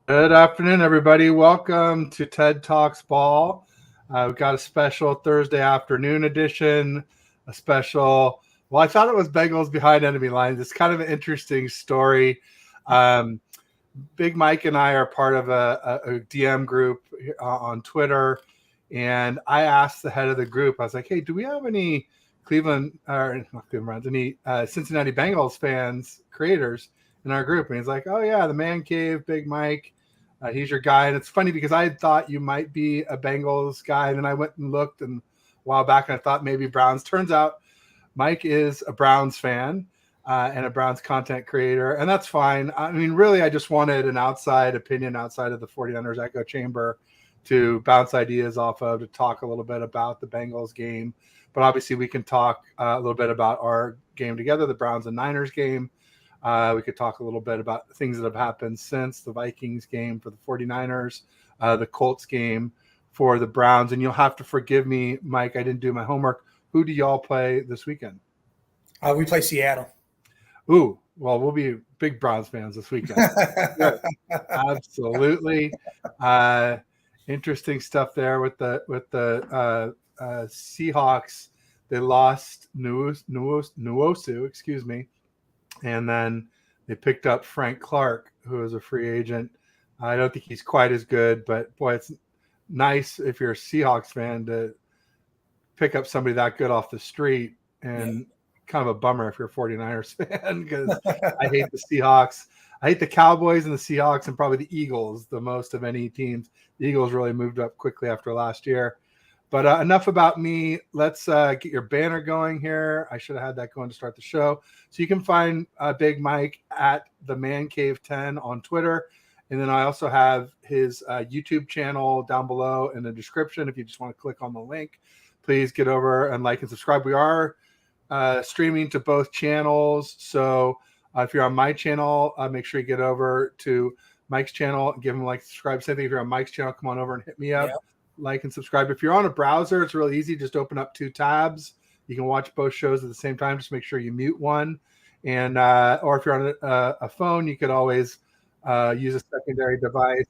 Good afternoon, everybody. Welcome to TED Talks Ball. We've got a special Thursday afternoon edition, a special, well, I thought it was Bengals behind enemy lines. It's kind of an interesting story. Um, Big Mike and I are part of a DM group on Twitter, and I asked the head of the group, I was like, hey, do we have any Cleveland, or not Cleveland Browns, any Cincinnati Bengals fans, creators in our group? And he's like, oh, yeah, the Man Cave, Big Mike. He's your guy. And it's funny because I thought you might be a Bengals guy. And then I went and looked a while back, and I thought maybe Browns. Turns out Mike is a Browns fan and a Browns content creator. And that's fine. I mean, really, I just wanted an outside opinion outside of the 49ers echo chamber to bounce ideas off of, to talk a little bit about the Bengals game. But obviously, we can talk a little bit about our game together, the Browns and Niners game. We could talk a little bit about things that have happened since the Vikings game for the 49ers, the Colts game for the Browns. And you'll have to forgive me, Mike, I didn't do my homework. Who do y'all play this weekend? We play Seattle. Ooh, well, we'll be big Browns fans this weekend. Yeah, absolutely. Interesting stuff there with the Seahawks. They lost Nwosu, excuse me. And then they picked up Frank Clark, who is a free agent. I don't think he's quite as good, but boy, it's nice if you're a Seahawks fan to pick up somebody that good off the street, and kind of a bummer if you're a 49ers fan, because I hate the Seahawks. I hate the Cowboys and the Seahawks and probably the Eagles the most of any teams. The Eagles really moved up quickly after last year. But enough about me. Let's get your banner going here. I should have had that going to start the show. So you can find Big Mike at the Man Cave 10 on Twitter. And then I also have his YouTube channel down below in the description. If you just want to click on the link, please get over and like and subscribe. We are streaming to both channels. So if you're on my channel, make sure you get over to Mike's channel and give him a like, subscribe. Same thing if you're on Mike's channel, come on over and hit me up. Yep. Like and subscribe. If you're on a browser, it's really easy. Just open up two tabs. You can watch both shows at the same time. Just make sure you mute one. And or if you're on a phone, you could always use a secondary device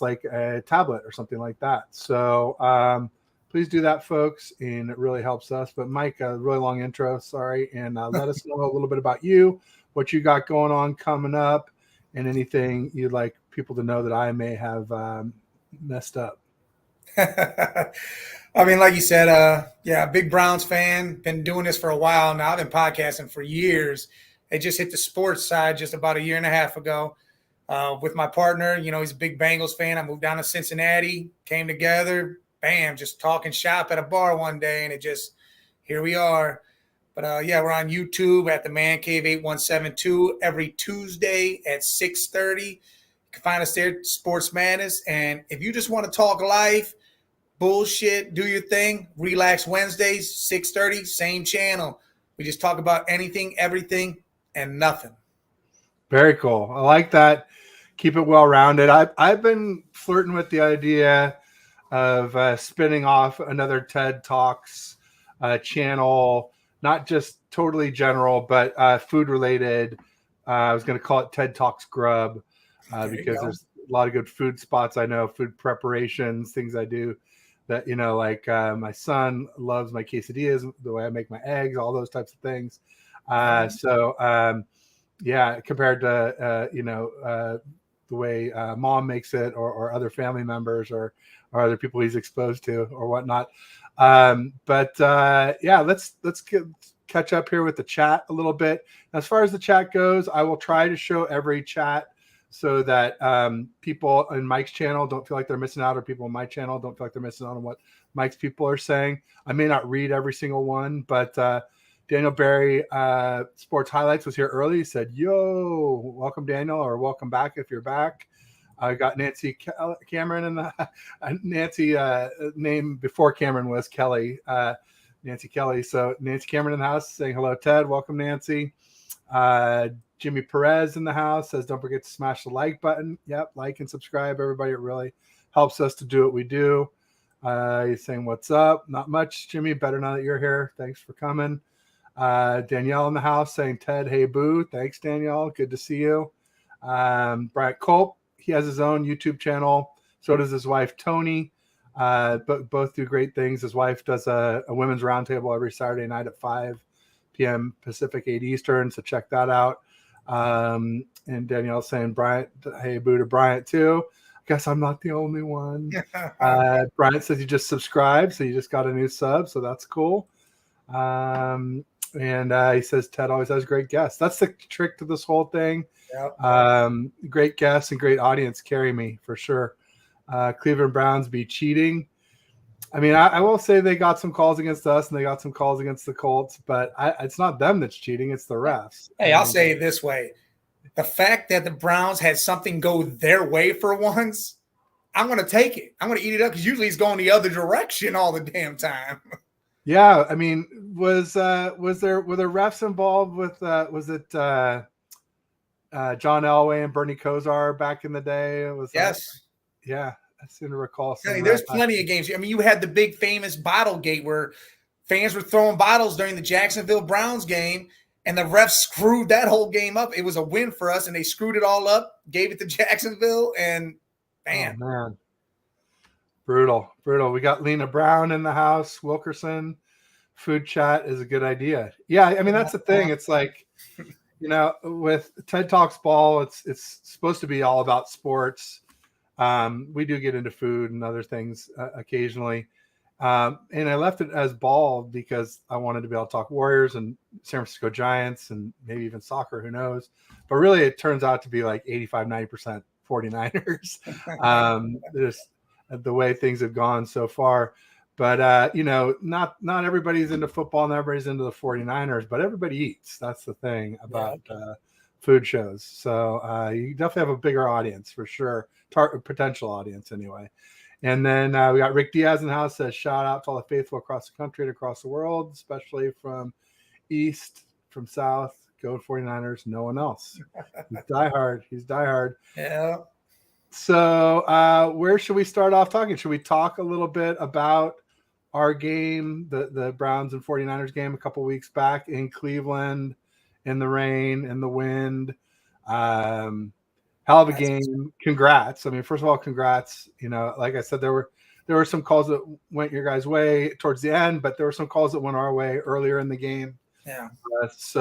like a tablet or something like that. So please do that, folks, and it really helps us. But Mike, a really long intro, sorry, and let us know a little bit about you, what you got going on coming up, and anything you'd like people to know that I may have messed up. I mean, like you said, big Browns fan, been doing this for a while now. I've been podcasting for years. I just hit the sports side just about a year and a half ago with my partner. You know, he's a big Bengals fan. I moved down to Cincinnati, came together, bam, just talking shop at a bar one day, and here we are. But we're on YouTube at the Man Cave 8172 every Tuesday at 6:30. You can find us there, Sports Madness. And if you just want to talk life, bullshit, do your thing, Relax Wednesdays, 6:30, same channel. We just talk about anything, everything, and nothing. Very cool. I like that. Keep it well-rounded. I've been flirting with the idea of spinning off another TED Talks channel, not just totally general, but food related. I was going to call it TED Talks Grub because there's a lot of good food spots. I know food preparations, things I do that, like my son loves my quesadillas, the way I make my eggs, all those types of things. Compared to, the way mom makes it or other family members or other people he's exposed to or whatnot. Let's catch up here with the chat a little bit. As far as the chat goes, I will try to show every chat so that people in Mike's channel don't feel like they're missing out, or people in my channel don't feel like they're missing out on what Mike's people are saying. I may not read every single one, but Daniel Berry, Sports Highlights, was here early. He said, yo, welcome, Daniel, or welcome back if you're back. I got Nancy Cameron in the Nancy name before Cameron was Kelly, Nancy Kelly. So Nancy Cameron in the house saying hello, Ted. Welcome, Nancy. Jimmy Perez in the house says, don't forget to smash the like button. Yep, like and subscribe, everybody. It really helps us to do what we do. He's saying, what's up? Not much, Jimmy. Better now that you're here. Thanks for coming. Danielle in the house saying, Ted, hey, boo. Thanks, Danielle. Good to see you. Bryant Culp, he has his own YouTube channel. So does his wife, Tony. But both do great things. His wife does a women's roundtable every Saturday night at 5 p.m. Pacific, 8 Eastern. So check that out. And Danielle saying, Bryant, hey, boo to Bryant too. Guess I'm not the only one. Bryant says you just subscribed, so you just got a new sub, so that's cool. And he says Ted always has great guests. That's the trick to this whole thing. Yep. Great guests and great audience carry me for sure. Cleveland Browns be cheating. I mean, I will say they got some calls against us and they got some calls against the Colts, but it's not them that's cheating. It's the refs. Hey, I'll say it this way. The fact that the Browns had something go their way for once, I'm going to take it. I'm going to eat it up because usually it's going the other direction all the damn time. Yeah, I mean, were there refs involved with was it John Elway and Bernie Kosar back in the day? Yes. Yeah, I seem to recall. There's plenty of games. I mean, you had the big famous bottle gate where fans were throwing bottles during the Jacksonville Browns game, and the refs screwed that whole game up. It was a win for us, and they screwed it all up, gave it to Jacksonville, and bam. Oh, man. Brutal. We got Lena Brown in the house. Wilkerson, food chat is a good idea. Yeah, I mean, that's the thing. It's like, with TED Talks Ball, it's supposed to be all about sports. We do get into food and other things occasionally. And I left it as ball because I wanted to be able to talk Warriors and San Francisco Giants and maybe even soccer, who knows. But really, it turns out to be like 85-90% 49ers. Just the way things have gone so far. But, not everybody's into football and everybody's into the 49ers, but everybody eats. That's the thing about food shows. So you definitely have a bigger audience for sure, potential audience anyway. And then we got Rick Diaz in the house, says shout out to all the faithful across the country and across the world, especially from east, from south. Go 49ers, no one else. He's diehard. Yeah. So where should we start off talking? Should we talk a little bit about our game, the Browns and 49ers game a couple weeks back in Cleveland, in the rain, in the wind? Hell of a game. Congrats. I mean, first of all, congrats. Like I said, there were some calls that went your guys' way towards the end, but there were some calls that went our way earlier in the game. Yeah. It's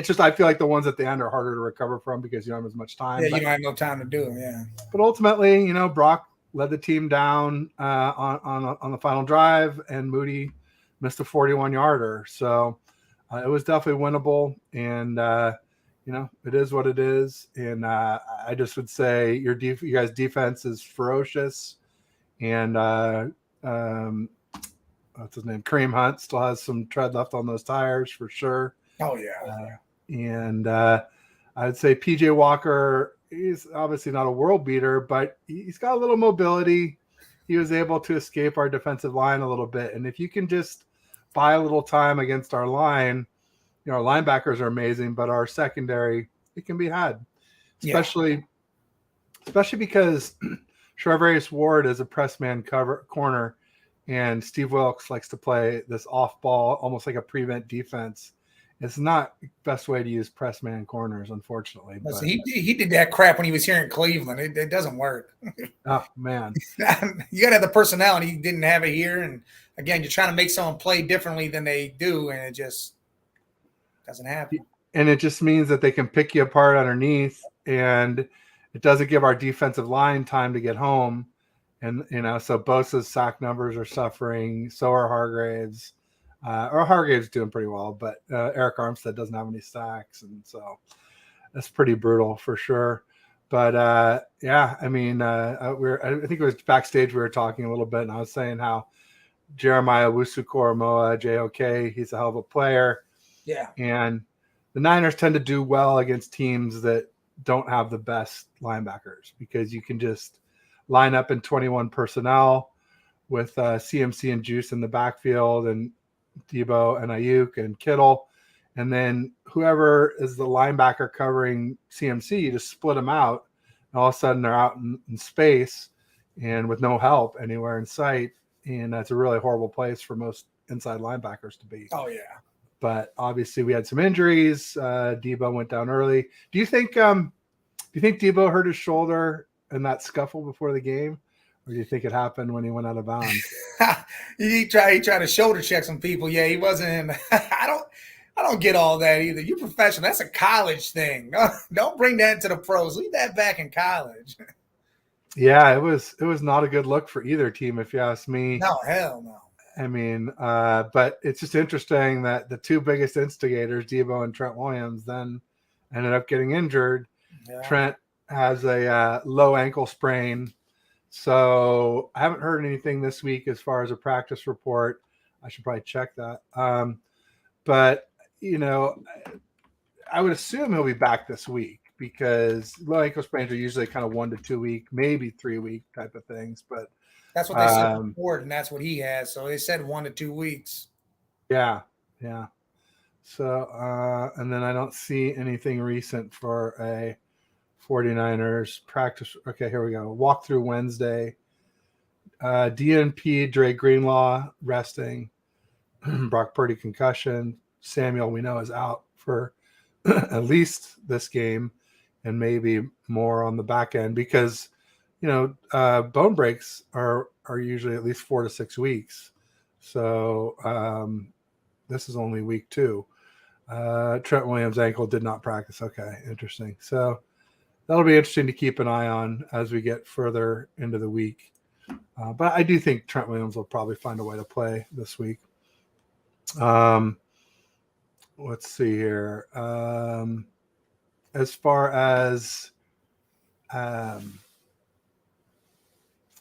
just, I feel like the ones at the end are harder to recover from because you don't have as much time. Yeah, you don't have no time to do it. Yeah. But ultimately, Brock led the team down on the final drive, and Moody missed a 41-yarder. So it was definitely winnable, and it is what it is. And I just would say you guys' defense is ferocious, and what's his name? Kareem Hunt still has some tread left on those tires for sure. Oh yeah. And I'd say PJ Walker, he's obviously not a world beater, but he's got a little mobility. He was able to escape our defensive line a little bit. And if you can just buy a little time against our line, our linebackers are amazing, but our secondary, it can be had, especially because Charvarius Ward is a press man corner, and Steve Wilkes likes to play this off ball, almost like a prevent defense. It's not the best way to use press man corners, unfortunately. Listen, he did that crap when he was here in Cleveland. It doesn't work. Oh, man. You got to have the personality. He didn't have it here. And, again, you're trying to make someone play differently than they do, and it just doesn't happen. And it just means that they can pick you apart underneath, and it doesn't give our defensive line time to get home. And, so Bosa's sack numbers are suffering. So are Hargrave's. Hargrave's doing pretty well, but Eric Armstead doesn't have any sacks, and so that's pretty brutal for sure. But I think it was backstage we were talking a little bit, and I was saying how Jeremiah Owusu-Koramoah, JOK, he's a hell of a player. Yeah, and the Niners tend to do well against teams that don't have the best linebackers because you can just line up in 21 personnel with CMC and Juice in the backfield, and Debo and Ayuk and Kittle, and then whoever is the linebacker covering CMC, you just split them out, and all of a sudden they're out in space and with no help anywhere in sight, and that's a really horrible place for most inside linebackers to be. Oh yeah. But obviously we had some injuries. Debo went down early. Do you think Debo hurt his shoulder in that scuffle before the game, or do you think it happened when he went out of bounds? He tried to shoulder check some people. Yeah, he wasn't. I don't get all that either. You're professional. That's a college thing. Don't bring that to the pros. Leave that back in college. Yeah, it was not a good look for either team, if you ask me. No, hell no. I mean, but it's just interesting that the two biggest instigators, Debo and Trent Williams, then ended up getting injured. Yeah. Trent has a low ankle sprain. So I haven't heard anything this week as far as a practice report. I should probably check that. But, I would assume he'll be back this week because low ankle sprains are usually kind of 1 to 2 week, maybe 3 week type of things. But that's what they said before, and that's what he has. So they said 1 to 2 weeks. Yeah. So, and then I don't see anything recent for a 49ers practice. Okay, here we go. Walk through Wednesday. DNP, Dre Greenlaw resting. Brock Purdy concussion. Samuel, we know, is out for at least this game and maybe more on the back end because, bone breaks are usually at least 4 to 6 weeks. So this is only week 2. Trent Williams' ankle did not practice. Okay, interesting. So that'll be interesting to keep an eye on as we get further into the week. But I do think Trent Williams will probably find a way to play this week. Let's see here. As far as, I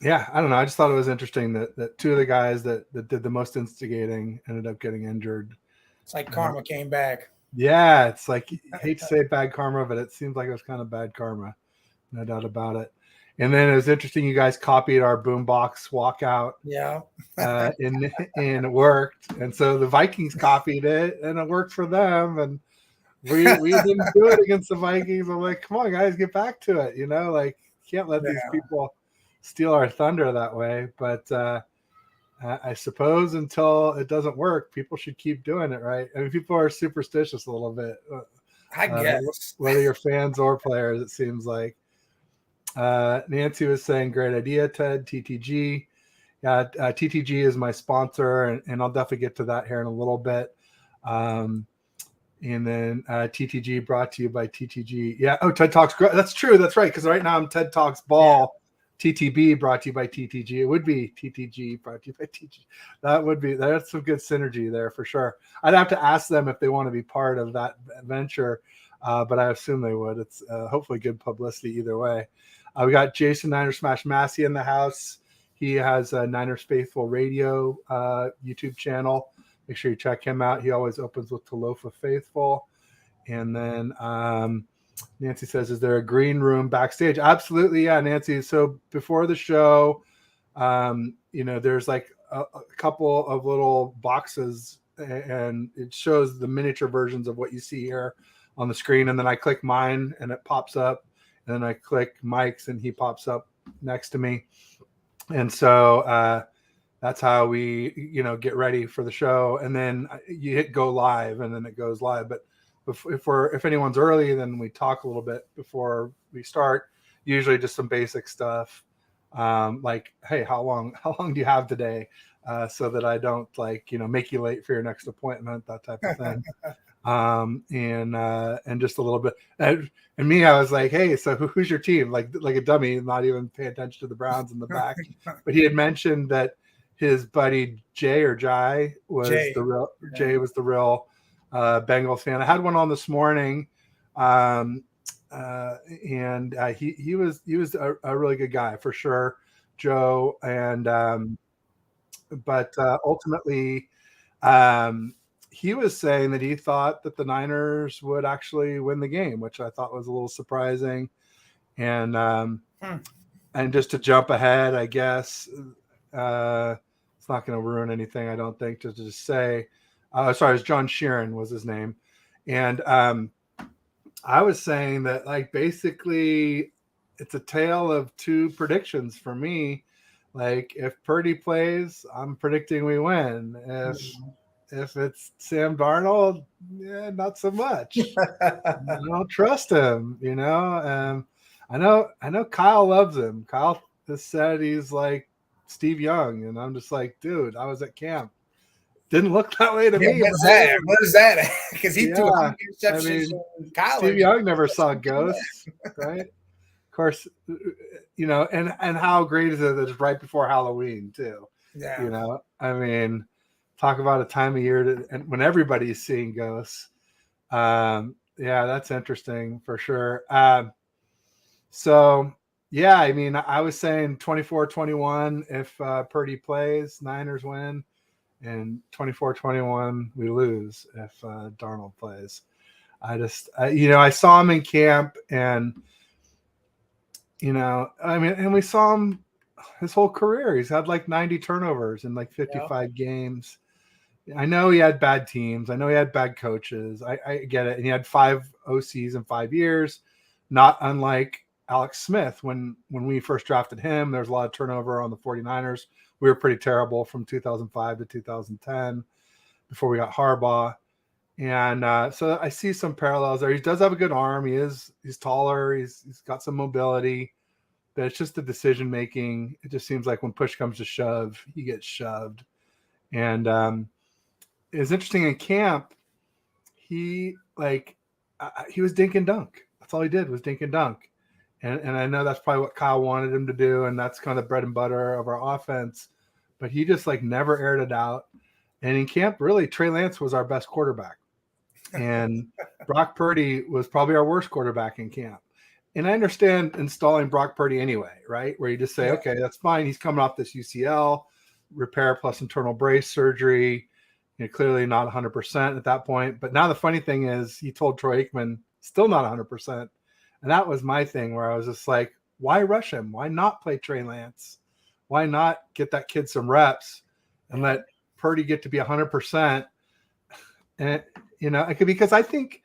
don't know. I just thought it was interesting that two of the guys that did the most instigating ended up getting injured. It's like karma came back. Yeah, it's like, I hate to say bad karma, but it seems like it was kind of bad karma. No doubt about it. And then it was interesting. You guys copied our boombox walkout. Yeah. And it worked. And so the Vikings copied it and it worked for them. And we didn't do it against the Vikings. I'm like, come on, guys, get back to it. Can't let these people steal our thunder that way. But I suppose until it doesn't work, people should keep doing it, right? I mean, people are superstitious a little bit. I guess. Whether you're fans or players, it seems like. Nancy was saying, great idea, Ted. TTG. TTG is my sponsor, and I'll definitely get to that here in a little bit. And then TTG brought to you by TTG. Yeah. Oh, TED Talks. That's true. That's right. Because right now I'm TED Talks Ball. Yeah. TTB brought to you by TTG. It would be TTG brought to you by TTG. That's some good synergy there for sure. I'd have to ask them if they want to be part of that venture, but I assume they would. It's hopefully good publicity either way. We got Jason Niners Smash Massey in the house. He has a Niners Faithful Radio YouTube channel. Make sure you check him out. He always opens with Talofa Faithful. And then Nancy says, is there a green room backstage? Absolutely. Yeah, Nancy. So before the show, there's like a couple of little boxes and it shows the miniature versions of what you see here on the screen. And then I click mine and it pops up. And then I click Mike's and he pops up next to me. And so that's how we, get ready for the show. And then you hit go live and then it goes live. But if anyone's early, then we talk a little bit before we start, usually just some basic stuff. Like, hey, how long do you have today? So that I don't make you late for your next appointment, that type of thing. And just a little bit. And me, I was like, hey, so who's your team? Like a dummy, not even paying attention to the Browns in the back. But he had mentioned that his buddy Jay was the real Bengals fan. I had one on this morning, and he was a really good guy for sure, Joe. And but ultimately, he was saying that he thought that the Niners would actually win the game, which I thought was a little surprising. And and just to jump ahead, I guess it's not going to ruin anything, I don't think, to just say. Sorry, it's John Sheeran was his name. And I was saying that, basically it's a tale of two predictions for me. Like, if Purdy plays, I'm predicting we win. If If it's Sam Darnold, yeah, not so much. I don't trust him, you know. I know Kyle loves him. Kyle has said he's like Steve Young, and I'm just like, dude, I was at camp. Didn't look that way to me. What is that? Because he threw I mean, Steve Young never saw ghosts, right? Of course, you know, and how great is it that it's right before Halloween too? Yeah. You know, I mean, talk about a time of year and when everybody's seeing ghosts. Yeah, that's interesting for sure. So yeah, I mean, I was saying 24-21 if Purdy plays, Niners win, and 24-21 we lose if Darnold plays. You know, I saw him in camp, and you know, I mean, and we saw him his whole career. He's had like 90 turnovers in like 55 games. I know he had bad teams. I know he had bad coaches. I get it. And he had 5 OCs in 5 years, not unlike Alex Smith. When we first drafted him, there was a lot of turnover on the 49ers. We were pretty terrible from 2005 to 2010 before we got Harbaugh. And so I see some parallels there. He does have a good arm. He's taller. He's got some mobility. But it's just the decision making. It just seems like when push comes to shove, he gets shoved. And it was interesting in camp. He was dink and dunk. That's all he did was dink and dunk. And I know that's probably what Kyle wanted him to do, and that's kind of the bread and butter of our offense. But he just like never aired it out. And in camp, really, Trey Lance was our best quarterback. And Brock Purdy was probably our worst quarterback in camp. And I understand installing Brock Purdy anyway, right? Where you just say, okay, that's fine. He's coming off this UCL, repair plus internal brace surgery. You know, clearly not 100% at that point. But now the funny thing is he told Troy Aikman, still not 100%. And that was my thing where I was just like, why rush him? Why not play Trey Lance? Why not get that kid some reps and let Purdy get to be 100%? And, you know, because I think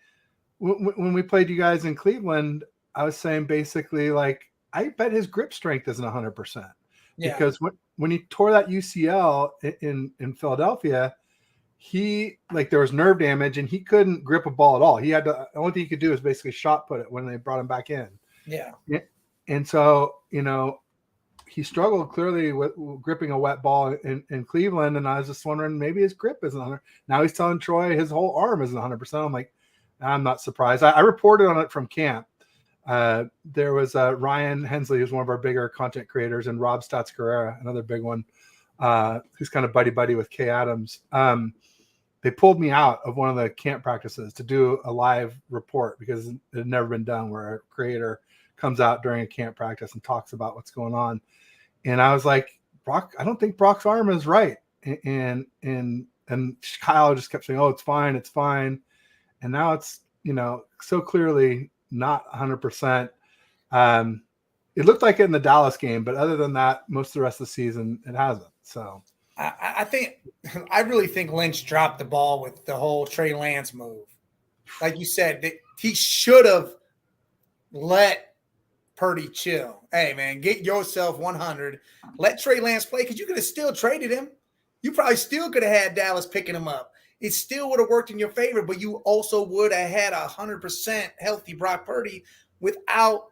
when we played you guys in Cleveland, I was saying basically like, I bet his grip strength isn't 100%. Because when he tore that UCL in Philadelphia, he there was nerve damage and he couldn't grip a ball at all. The only thing he could do is basically shot put it when they brought him back in. Yeah. And so, you know, he struggled clearly with gripping a wet ball in Cleveland. And I was just wondering, maybe his grip isn't 100. Now he's telling Troy his whole arm isn't 100%. I'm like, I'm not surprised. I reported on it from camp. There was Ryan Hensley, who's one of our bigger content creators, and Rob Stats Guerrera, another big one, who's kind of buddy with Kay Adams. They pulled me out of one of the camp practices to do a live report because it had never been done where a creator comes out during a camp practice and talks about what's going on. And I was like, Brock, I don't think Brock's arm is right. And Kyle just kept saying, oh, it's fine. It's fine. And now it's, you know, so clearly not 100%. It looked like it in the Dallas game, but other than that, most of the rest of the season, it hasn't. So I really think Lynch dropped the ball with the whole Trey Lance move. Like you said, he should have let Purdy chill. Hey, man, get yourself 100. Let Trey Lance play because you could have still traded him. You probably still could have had Dallas picking him up. It still would have worked in your favor, but you also would have had 100% healthy Brock Purdy without,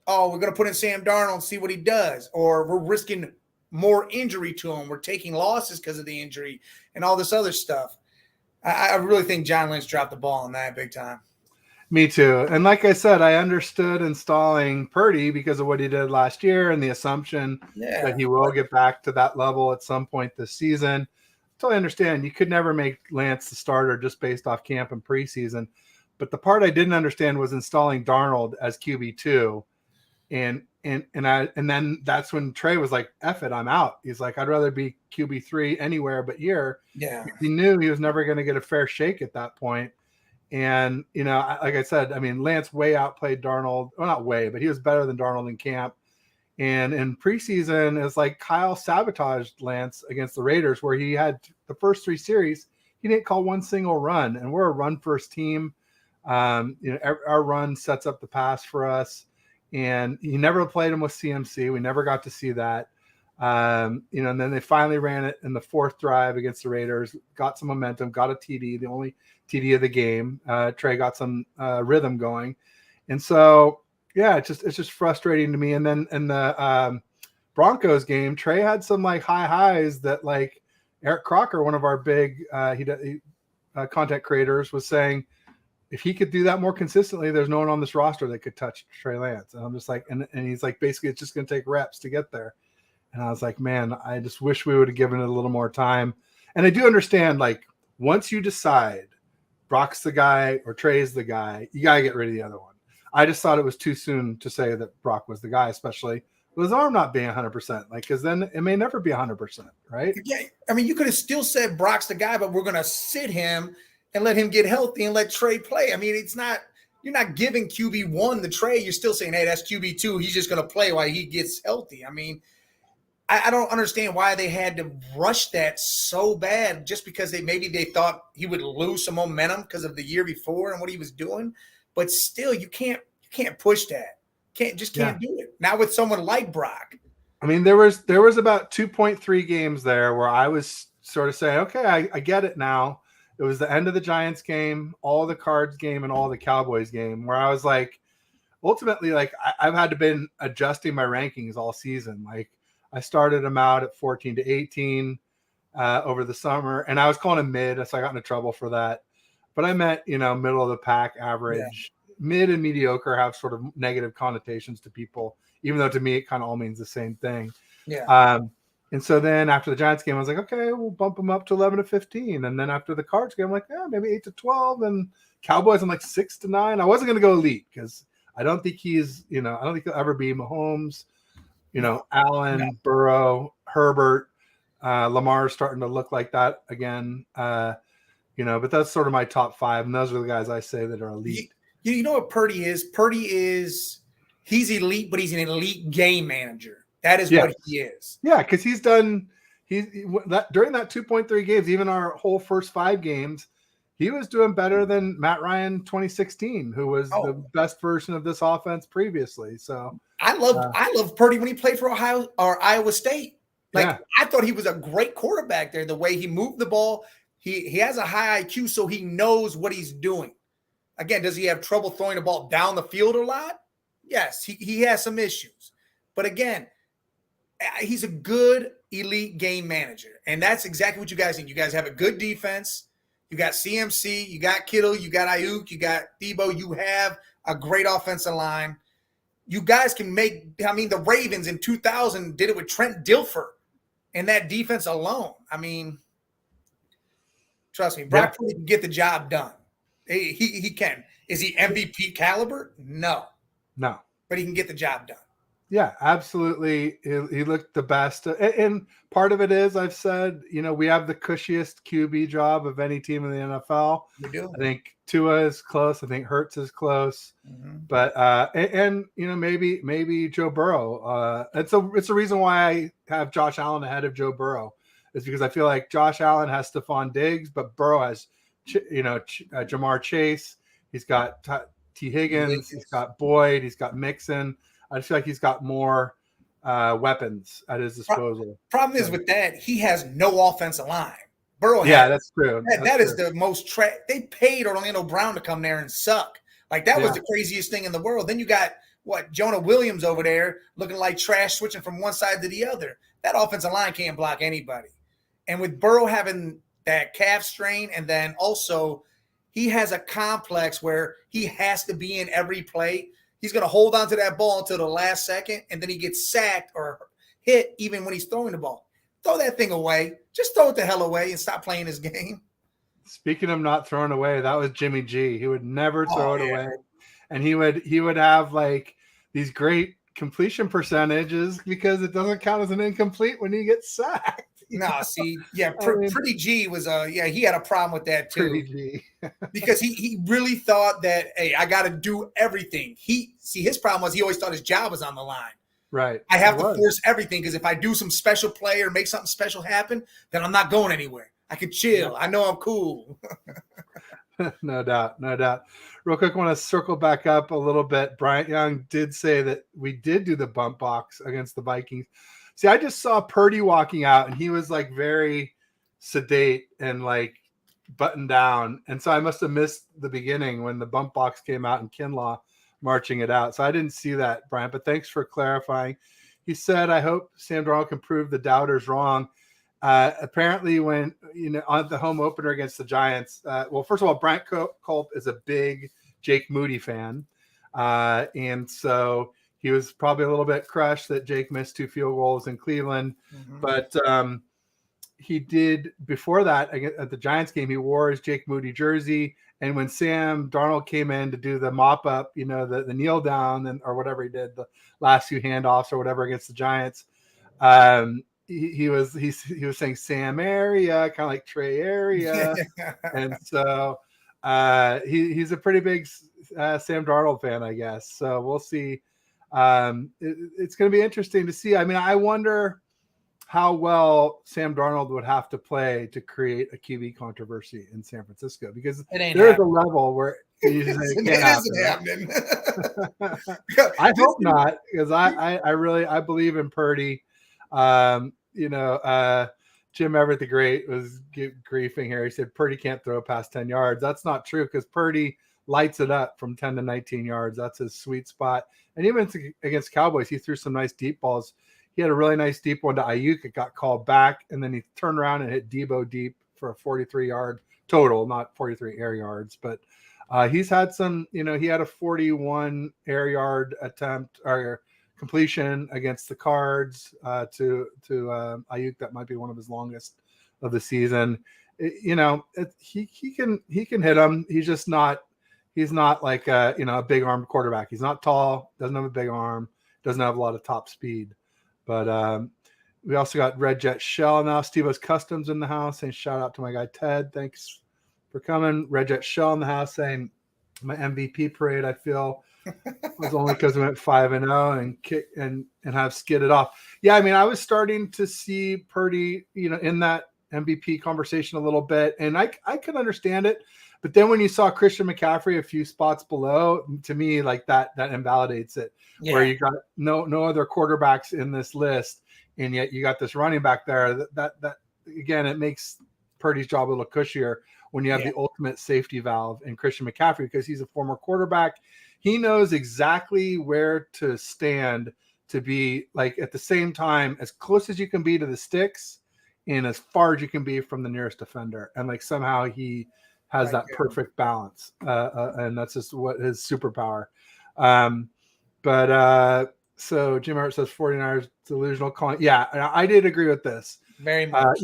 we're going to put in Sam Darnold and see what he does, or we're risking more injury to him. We're taking losses because of the injury and all this other stuff. I really think John Lynch dropped the ball on that big time. Me too. And like I said, I understood installing Purdy because of what he did last year and the assumption that he will get back to that level at some point this season. Totally understand. You could never make Lance the starter just based off camp and preseason. But the part I didn't understand was installing Darnold as QB2. And then that's when Trey was like, F it, I'm out. He's like, I'd rather be QB3 anywhere but here. Yeah. He knew he was never going to get a fair shake at that point. And, you know, like I said, I mean, Lance way outplayed Darnold. Well, not way, but he was better than Darnold in camp. And in preseason, it's like Kyle sabotaged Lance against the Raiders, where he had the first 3 series. He didn't call one single run. And we're a run-first team. You know, our run sets up the pass for us. And he never played him with CMC. We never got to see that. And then they finally ran it in the fourth drive against the Raiders, got some momentum, got a TD, the only TD of the game. Trey got some rhythm going. And so, yeah, it's just frustrating to me. And then in the Broncos game, Trey had some like high highs that like Eric Crocker, one of our big content creators, was saying, if he could do that more consistently, there's no one on this roster that could touch Trey Lance. And I'm just like, and he's like, basically, it's just going to take reps to get there. And I was like, man, I just wish we would have given it a little more time. And I do understand, like, once you decide Brock's the guy or Trey's the guy, you got to get rid of the other one. I just thought it was too soon to say that Brock was the guy, especially with his arm not being 100%. Like, because then it may never be 100%, right? Yeah, I mean, you could have still said Brock's the guy, but we're going to sit him and let him get healthy and let Trey play. I mean, it's not – you're not giving QB1 the Trey. You're still saying, hey, that's QB2. He's just going to play while he gets healthy. I mean – I don't understand why they had to rush that so bad just because they thought he would lose some momentum because of the year before and what he was doing. But still, you can't push that. Can't do it. Now with someone like Brock. I mean, there was about 2.3 games there where I was sort of saying, okay, I get it now. It was the end of the Giants game, all the Cards game, and all the Cowboys game, where I was like, ultimately, like I've had to been adjusting my rankings all season. Like, I started him out at 14 to 18 over the summer, and I was calling him mid, so I got into trouble for that. But I meant, middle of the pack, average. Yeah. Mid and mediocre have sort of negative connotations to people, even though to me it kind of all means the same thing. Yeah. And so then after the Giants game, I was like, okay, we'll bump him up to 11 to 15. And then after the Cards game, I'm like, yeah, maybe 8 to 12. And Cowboys, I'm like 6 to 9. I wasn't going to go elite because I don't think he's, I don't think he'll ever be Mahomes. Allen, Burrow, Herbert, Lamar's starting to look like that again. But that's sort of my top 5, and those are the guys I say that are elite. You know what Purdy is? He's elite, but he's an elite game manager. That is what he is. Yeah, because during that 2.3 games, even our whole first 5 games, he was doing better than Matt Ryan 2016, who was the best version of this offense previously. So I love Purdy when he played for Ohio or Iowa State. I thought he was a great quarterback there. The way he moved the ball, he has a high IQ, so he knows what he's doing. Again, does he have trouble throwing the ball down the field a lot? Yes, he has some issues. But again, he's a good elite game manager, and that's exactly what you guys need. You guys have a good defense. You got CMC, you got Kittle, you got Ayuk, you got Debo. You have a great offensive line. You guys can the Ravens in 2000 did it with Trent Dilfer and that defense alone. I mean, trust me, Brock Purdy can get the job done. He can. Is he MVP caliber? No. But he can get the job done. Yeah, absolutely. He looked the best. And part of it is, I've said, we have the cushiest QB job of any team in the NFL. We do. I think Tua is close. I think Hurts is close. Mm-hmm. But maybe Joe Burrow. It's a reason why I have Josh Allen ahead of Joe Burrow, is because I feel like Josh Allen has Stephon Diggs, but Burrow has Jamar Chase. He's got T. Higgins. He's got Boyd. He's got Mixon. I just feel like he's got more weapons at his disposal. Problem is with that, he has no offensive line. Burrow that's true. That is the most they paid Orlando Brown to come there and suck. Like, that was the craziest thing in the world. Then you got Jonah Williams over there looking like trash, switching from one side to the other. That offensive line can't block anybody. And with Burrow having that calf strain, and then also he has a complex where he has to be in every play. He's going to hold on to that ball until the last second, and then he gets sacked or hit even when he's throwing the ball. Throw that thing away. Just throw it the hell away and stop playing his game. Speaking of not throwing away, that was Jimmy G. He would never throw it away. And he would have like these great completion percentages because it doesn't count as an incomplete when he gets sacked. No, see, Pretty G was he had a problem with that too. Pretty G. Because he really thought that, hey, I got to do everything. His problem was he always thought his job was on the line. Right. I have to force everything, because if I do some special play or make something special happen, then I'm not going anywhere. I can chill. I know I'm cool. No doubt. Real quick, I want to circle back up a little bit. Bryant Young did say that we did do the bump box against the Vikings. See, I just saw Purdy walking out, and he was like very sedate and like buttoned down, and so I must have missed the beginning when the bump box came out and Kinlaw marching it out. So I didn't see that, Brian. But thanks for clarifying. He said, "I hope Sam Darnold can prove the doubters wrong." Apparently, when on the home opener against the Giants, well, first of all, Bryant Culp is a big Jake Moody fan, and so he was probably a little bit crushed that Jake missed 2 field goals in Cleveland. Mm-hmm. But he did before that at the Giants game. He wore his Jake Moody jersey, and when Sam Darnold came in to do the mop up, the kneel down or whatever he did, the last 2 handoffs or whatever against the Giants. He was saying Sam area, kind of like Trey area, and so he's a pretty big Sam Darnold fan, I guess. So we'll see. It's going to be interesting to see. I mean, I wonder how well Sam Darnold would have to play to create a QB controversy in San Francisco, because there's a level where it isn't happening. I hope not, because I believe in Purdy. Jim Everett the Great was griefing here. He said Purdy can't throw past 10 yards. That's not true, because Purdy lights it up from 10 to 19 yards. That's his sweet spot. And even against Cowboys, he threw some nice deep balls. He had a really nice deep one to Ayuk. It got called back, and then he turned around and hit Debo deep for a 43-yard total, not 43 air yards. But he's had some, he had a 41 air yard attempt or completion against the Cards to Ayuk. That might be one of his longest of the season. He can hit him. He's not like a big arm quarterback. He's not tall, doesn't have a big arm, doesn't have a lot of top speed. But we also got Red Jet Shell now. Steve-O's Customs in the house saying shout out to my guy Ted. Thanks for coming. Red Jet Shell in the house saying my MVP parade, I feel, was only because we went 5-0 and kick and have skidded off. Yeah, I mean, I was starting to see Purdy, in that MVP conversation a little bit, and I could understand it. But then when you saw Christian McCaffrey a few spots below, to me, like that invalidates it. Yeah. Where you got no other quarterbacks in this list, and yet you got this running back there. That again, it makes Purdy's job a little cushier when you have the ultimate safety valve in Christian McCaffrey, because he's a former quarterback. He knows exactly where to stand to be, like, at the same time as close as you can be to the sticks and as far as you can be from the nearest defender. And like somehow he has that perfect balance. And that's just what his superpower. So Jim Hart says 49ers delusional calling. Yeah, I did agree with this. Very much.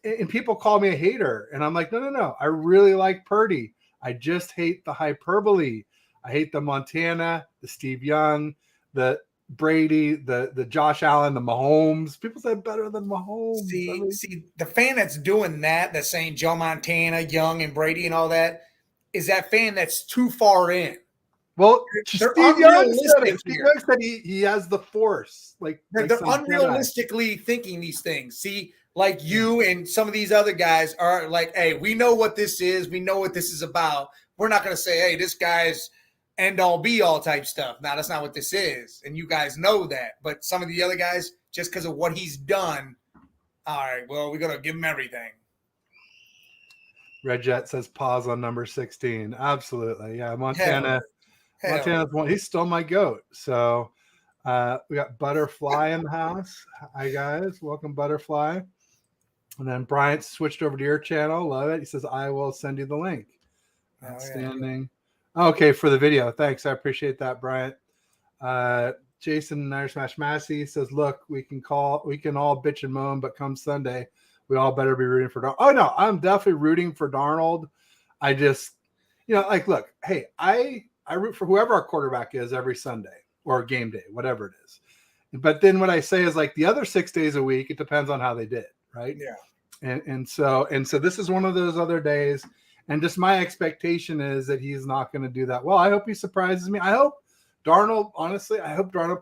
And people call me a hater. And I'm like, no. I really like Purdy. I just hate the hyperbole. I hate the Montana, the Steve Young, the Brady, the Josh Allen, the Mahomes. People say better than Mahomes. See, the fan that's doing that's saying Joe Montana, Young, and Brady and all that, is that fan that's too far in. Well, Steve Young said he has the force. They're unrealistically thinking these things. See, like you and some of these other guys are like, hey, we know what this is. We know what this is about. We're not going to say, hey, this guy's end all be all type stuff. Now, that's not what this is. And you guys know that. But some of the other guys, just because of what he's done, all right, well, we're going to give him everything. Red Jet says pause on number 16. Absolutely. Yeah, Montana's one. He's still my GOAT. So we got Butterfly in the house. Hi, guys. Welcome, Butterfly. And then Bryant switched over to your channel. Love it. He says, I will send you the link. Outstanding. Okay, for the video. Thanks. I appreciate that, Bryant. Jason Niner Smash Massey says, look, we can all bitch and moan, but come Sunday, we all better be rooting for Darnold. Oh, no, I'm definitely rooting for Darnold. I just, look, hey, I root for whoever our quarterback is every Sunday or game day, whatever it is. But then what I say is, like, the other 6 days a week, it depends on how they did, right? Yeah. And so this is one of those other days. And just my expectation is that he's not going to do that well. I hope he surprises me. I hope Darnold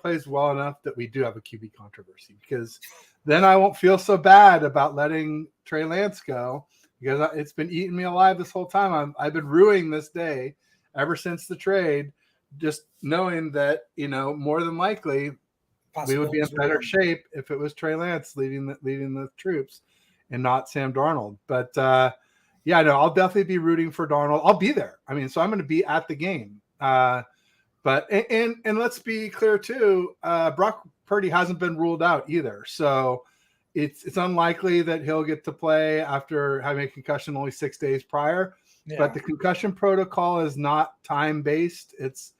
plays well enough that we do have a QB controversy, because then I won't feel so bad about letting Trey Lance go, because it's been eating me alive this whole time. I've been ruining this day ever since the trade, just knowing that, more than likely we would be in possibilities. better shape if it was Trey Lance leading the troops and not Sam Darnold. But yeah, no, I'll definitely be rooting for Darnold. I'll be there. I mean, so I'm going to be at the game. But let's be clear too. Brock Purdy hasn't been ruled out either, so it's unlikely that he'll get to play after having a concussion only 6 days prior. Yeah. But the concussion protocol is not time based. It's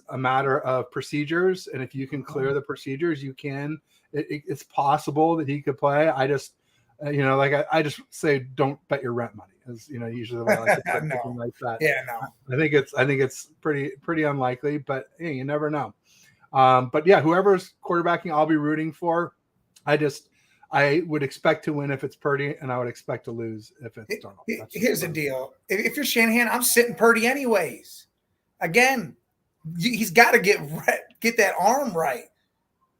a matter of procedures, and if you can clear the procedures, you can. It's possible that he could play. I just, I just say don't bet your rent money, as usually the way I like to put No. something like that. Yeah, no. I think it's pretty unlikely, but hey, you never know. But yeah, whoever's quarterbacking, I'll be rooting for. I would expect to win if it's Purdy, and I would expect to lose if it's Darnold. Here's the deal: if you're Shanahan, I'm sitting Purdy anyways. Again, he's got to get that arm right.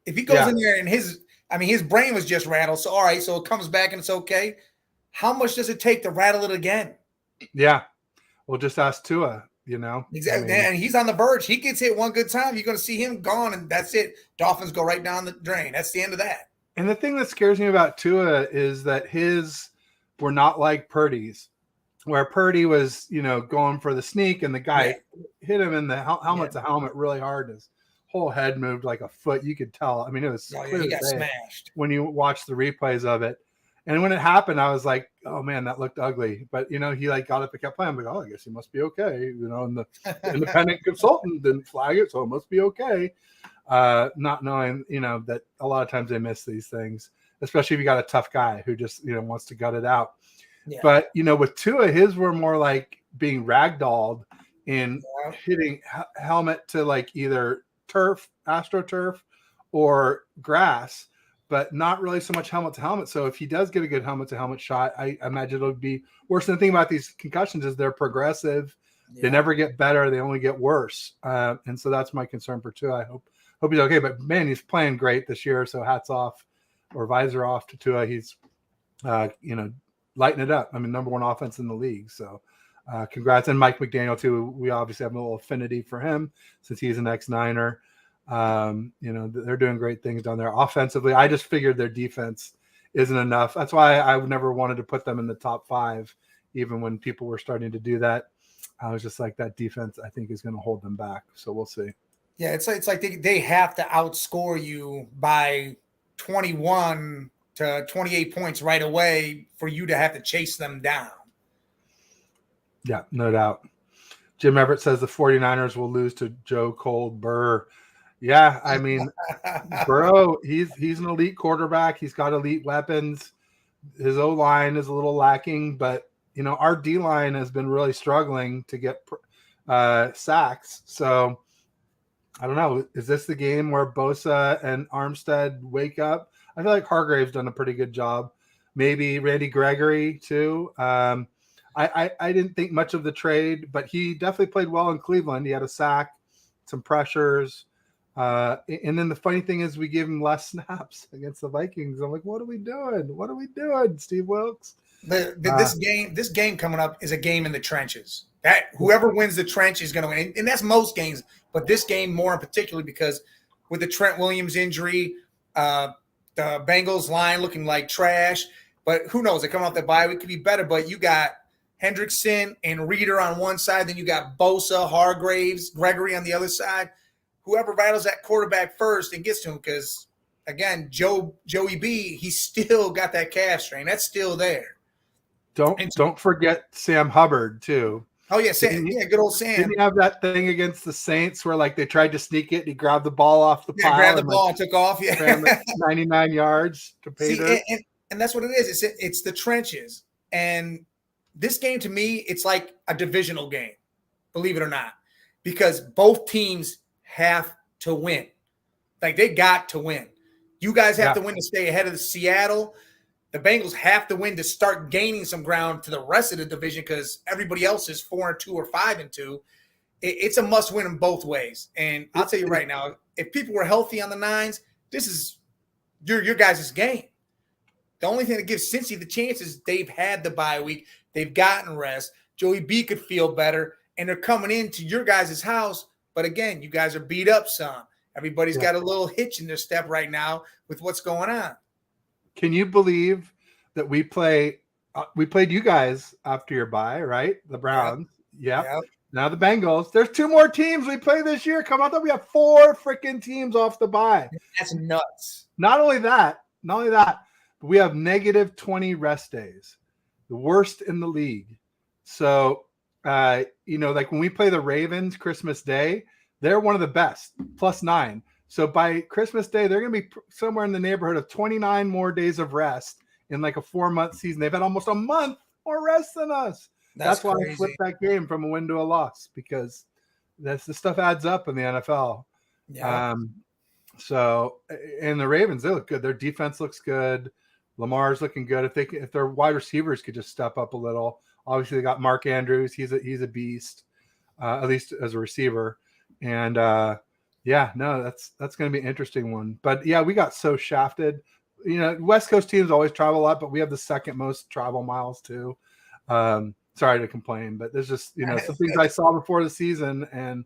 If he goes in there and his brain was just rattled, so all right, so it comes back and it's okay. How much does it take to rattle it again? Yeah, well, just ask Tua. Exactly, and he's on the verge. He gets hit one good time, you're going to see him gone, and that's it. Dolphins go right down the drain. That's the end of that. And the thing that scares me about Tua is that his were not like Purdy's, where Purdy was, going for the sneak, and the guy hit him in the helmet to helmet really hard. His whole head moved like a foot. You could tell. I mean, it was clear he got smashed when you watch the replays of it. And when it happened, I was like, "Oh man, that looked ugly." But he got up and kept playing. I'm like, "Oh, I guess he must be okay." And the independent consultant didn't flag it, so it must be okay. Not knowing, that a lot of times they miss these things, especially if you got a tough guy who just, wants to gut it out. Yeah. But, with Tua, his were more like being ragdolled in hitting helmet to like either turf, AstroTurf, or grass, but not really so much helmet to helmet. So if he does get a good helmet to helmet shot, I imagine it'll be worse. And the thing about these concussions is they're progressive. Yeah. They never get better. They only get worse. And so that's my concern for Tua. I hope he's okay. But man, he's playing great this year. So hats off, or visor off to Tua. He's, lighting it up. I mean, number one offense in the league. So congrats. And Mike McDaniel too. We obviously have a little affinity for him since he's an ex-Niner. They're doing great things down there offensively. I just figured their defense isn't enough. That's why I never wanted to put them in the top 5, even when people were starting to do that. I was just like, that defense, I think, is going to hold them back. So we'll see. Yeah, it's like they have to outscore you by 21 to 28 points right away for you to have to chase them down. Yeah, no doubt. Jim Everett says the 49ers will lose to Joe Cold Burr. Yeah, I mean, Burrow, he's an elite quarterback. He's got elite weapons. His O-line is a little lacking, but, our D-line has been really struggling to get sacks. So, I don't know. Is this the game where Bosa and Armstead wake up? I feel like Hargrave's done a pretty good job. Maybe Randy Gregory, too. I didn't think much of the trade, but he definitely played well in Cleveland. He had a sack, some pressures. And then the funny thing is we gave him less snaps against the Vikings. I'm like, what are we doing? What are we doing, Steve Wilkes? This game coming up is a game in the trenches. That whoever wins the trench is going to win. And that's most games, but this game more in particular because with the Trent Williams injury, the Bengals line looking like trash. But who knows? They're coming off the bye. We could be better, but you got Hendrickson and Reeder on one side. Then you got Bosa, Hargraves, Gregory on the other side. Whoever rattles that quarterback first and gets to him, because again, Joey B, he's still got that calf strain. That's still there. Don't forget Sam Hubbard too. Oh yeah, Sam. Good old Sam. Didn't he have that thing against the Saints where like they tried to sneak it and he grabbed the ball off the pile? Grabbed the ball and took off. Yeah, ran 99 yards to pay. And that's what it is. It's the trenches. And this game to me, it's like a divisional game, believe it or not, because both teams have to win. Like they got to win. You guys have to win to stay ahead of the Seattle. The Bengals have to win to start gaining some ground to the rest of the division because everybody else is 4-2 or 5-2. It's a must win in both ways. And I'll tell you right now, if people were healthy on the nines, this is your guys' game. The only thing that gives Cincy the chance is they've had the bye week. They've gotten rest. Joey B could feel better, and they're coming into your guys' house. But again, you guys are beat up some. Everybody's got a little hitch in their step right now with what's going on. Can you believe that we played you guys after your bye, right? The Browns. Yep. Now the Bengals. There's 2 more teams we play this year. Come on, we have 4 freaking teams off the bye. That's nuts. Not only that, but we have negative 20 rest days, the worst in the league. So, like when we play the Ravens Christmas Day, they're one of the best, +9. So by Christmas Day, they're going to be somewhere in the neighborhood of 29 more days of rest in like a 4-month season. They've had almost a month more rest than us. That's why I flipped that game from a win to a loss, because the stuff adds up in the NFL. Yeah. So, and the Ravens, they look good. Their defense looks good. Lamar's looking good. If their wide receivers could just step up a little. Obviously, they got Mark Andrews. He's a beast, at least as a receiver. And that's going to be an interesting one. But yeah, we got so shafted. West Coast teams always travel a lot, but we have the second most travel miles too. Sorry to complain, but there's just some things I saw before the season, and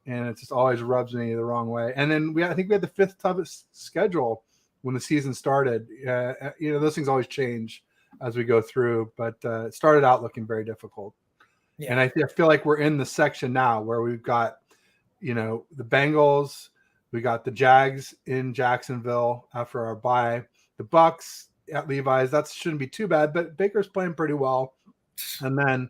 it just always rubs me the wrong way. And then I think we had the 5th toughest schedule when the season started. Those things always change as we go through, but it started out looking very difficult. Yeah. And I feel like we're in the section now where we've got, the Bengals, we got the Jags in Jacksonville after our bye, the Bucks at Levi's. That shouldn't be too bad, but Baker's playing pretty well. And then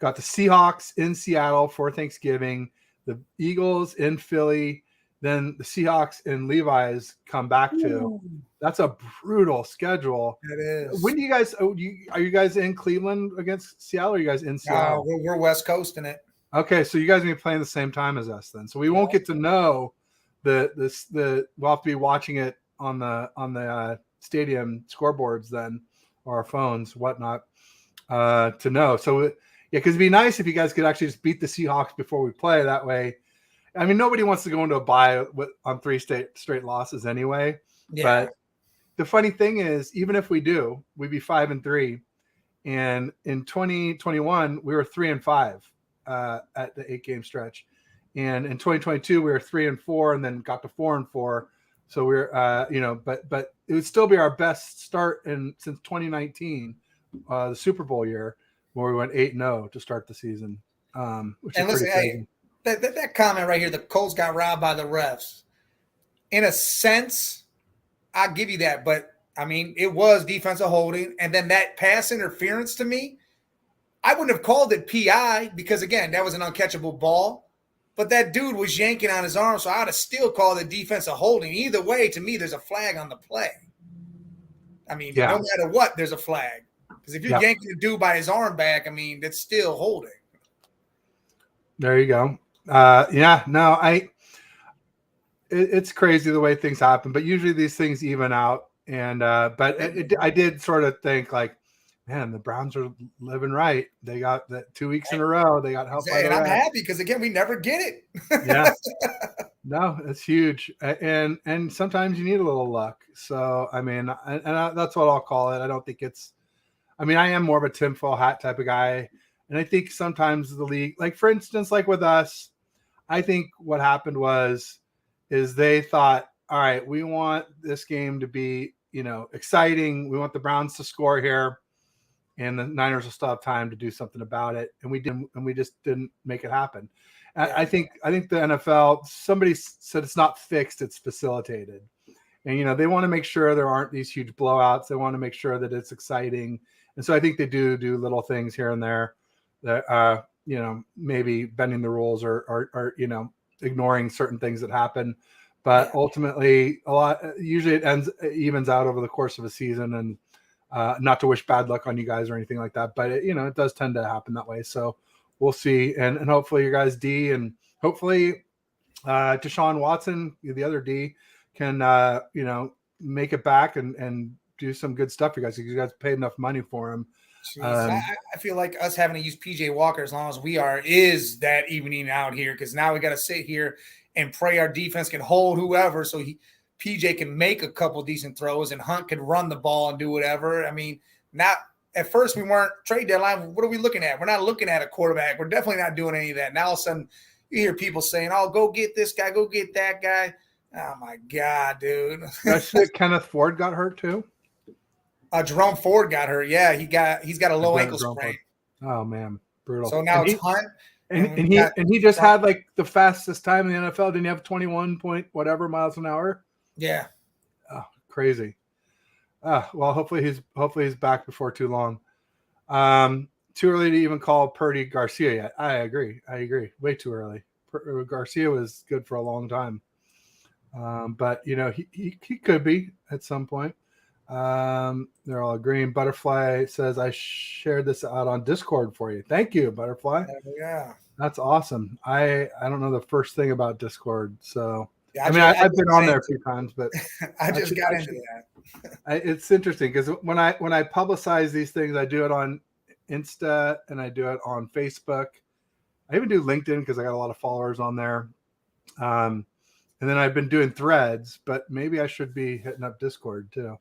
got the Seahawks in Seattle for Thanksgiving, the Eagles in Philly, then the Seahawks and Levi's come back to. That's a brutal schedule. It is. When do you guys? Are you guys in Cleveland against Seattle? Or are you guys in Seattle? We're West Coasting it. Okay, so you guys will be playing the same time as us then. So we won't get to know we'll have to be watching it on the stadium scoreboards then, or our phones, whatnot, to know. So because it'd be nice if you guys could actually just beat the Seahawks before we play. That way, I mean, nobody wants to go into a bye on 3 straight losses anyway. Yeah. But the funny thing is, even if we do, we'd be 5-3, and in 2021 we were 3-5 at the 8-game stretch, and in 2022 we were 3-4, and then got to 4-4. So we're but it would still be our best start since 2019, the Super Bowl year, where we went 8-0 to start the season. Which is pretty crazy. That comment right here, the Colts got robbed by the refs. In a sense, I'll give you that. But, I mean, it was defensive holding. And then that pass interference to me, I wouldn't have called it PI because, again, that was an uncatchable ball. But that dude was yanking on his arm, so I would have still called it defensive holding. Either way, to me, there's a flag on the play. I mean, no matter what, there's a flag. Because if you're yanking the dude by his arm back, I mean, that's still holding. There you go. It's crazy the way things happen, but usually these things even out. And but I did sort of think like, man, the Browns are living right. They got that 2 weeks in a row. They got help. And I'm happy because again, we never get it. Yeah, no, it's huge. And sometimes you need a little luck. So I mean, that's what I'll call it. I don't think it's. I mean, I am more of a tinfoil hat type of guy. And I think sometimes the league, like for instance, like with us, I think what happened is they thought, all right, we want this game to be, exciting. We want the Browns to score here, and the Niners will still have time to do something about it. And we just didn't make it happen. I think the NFL, somebody said it's not fixed, it's facilitated. And, they want to make sure there aren't these huge blowouts. They want to make sure that it's exciting. And so I think they do little things here and there that, maybe bending the rules or ignoring certain things that happen. But ultimately, usually it evens out over the course of a season. And not to wish bad luck on you guys or anything like that, but it does tend to happen that way. So we'll see. And hopefully your guys D and hopefully Deshaun Watson, the other D, can, make it back and do some good stuff for you guys. You guys paid enough money for him. I feel like us having to use PJ Walker as long as we are is that evening out here, because now we got to sit here and pray our defense can hold whoever so PJ can make a couple decent throws and Hunt can run the ball and do whatever. I mean, not at first we weren't trade deadline. What are we looking at? We're not looking at a quarterback. We're definitely not doing any of that. Now all of a sudden you hear people saying, oh, go get this guy, go get that guy. Oh my God, dude. That shit, Kenneth Ford got hurt too. Jerome Ford got hurt. Yeah, he's got a low ankle sprain. Oh man, brutal. So now it's Hunt. And he just had like the fastest time in the NFL. Didn't he have 21 point whatever miles an hour? Yeah. Oh, crazy. Well, hopefully he's back before too long. Too early to even call Purdy Garcia yet. I agree. Way too early. Garcia was good for a long time. But he could be at some point. They're all agreeing. Butterfly says, I shared this out on Discord for you. Thank you, Butterfly. Yeah. That's awesome. I don't know the first thing about Discord, so yeah, I've been on there a few times, but I just got into that. It's interesting because when I publicize these things, I do it on Insta and I do it on Facebook. I even do LinkedIn because I got a lot of followers on there. And then I've been doing Threads, but maybe I should be hitting up Discord too.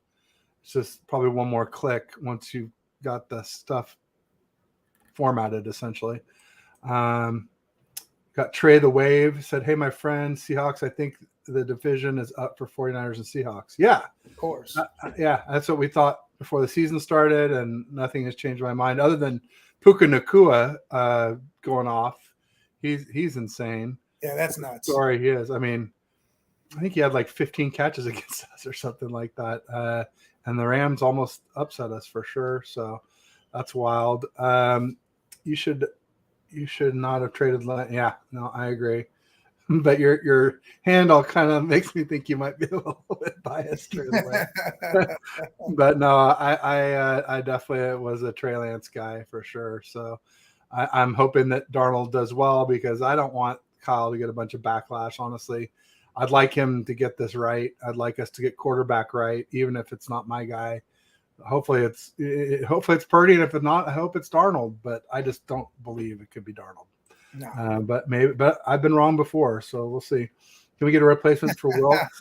It's just probably one more click once you got the stuff formatted, essentially. Got Trey the Wave said, hey, my friend, Seahawks, I think the division is up for 49ers and Seahawks. Yeah, of course. Yeah, that's what we thought before the season started, and nothing has changed my mind other than Puka Nacua going off. He's insane. Yeah, that's nuts. Sorry, he is. I mean, I think he had like 15 catches against us or something like that. And the Rams almost upset us for sure. So that's wild. You should not have traded. Yeah, no, I agree. But your handle kind of makes me think you might be a little bit biased. But no, I definitely was a Trey Lance guy for sure. So I'm hoping that Darnold does well because I don't want Kyle to get a bunch of backlash. Honestly, I'd like him to get this right. I'd like us to get quarterback right, even if it's not my guy. Hopefully it's Purdy, and if it's not, I hope it's Darnold. But I just don't believe it could be Darnold. No. But I've been wrong before, so we'll see. Can we get a replacement for Wilkes?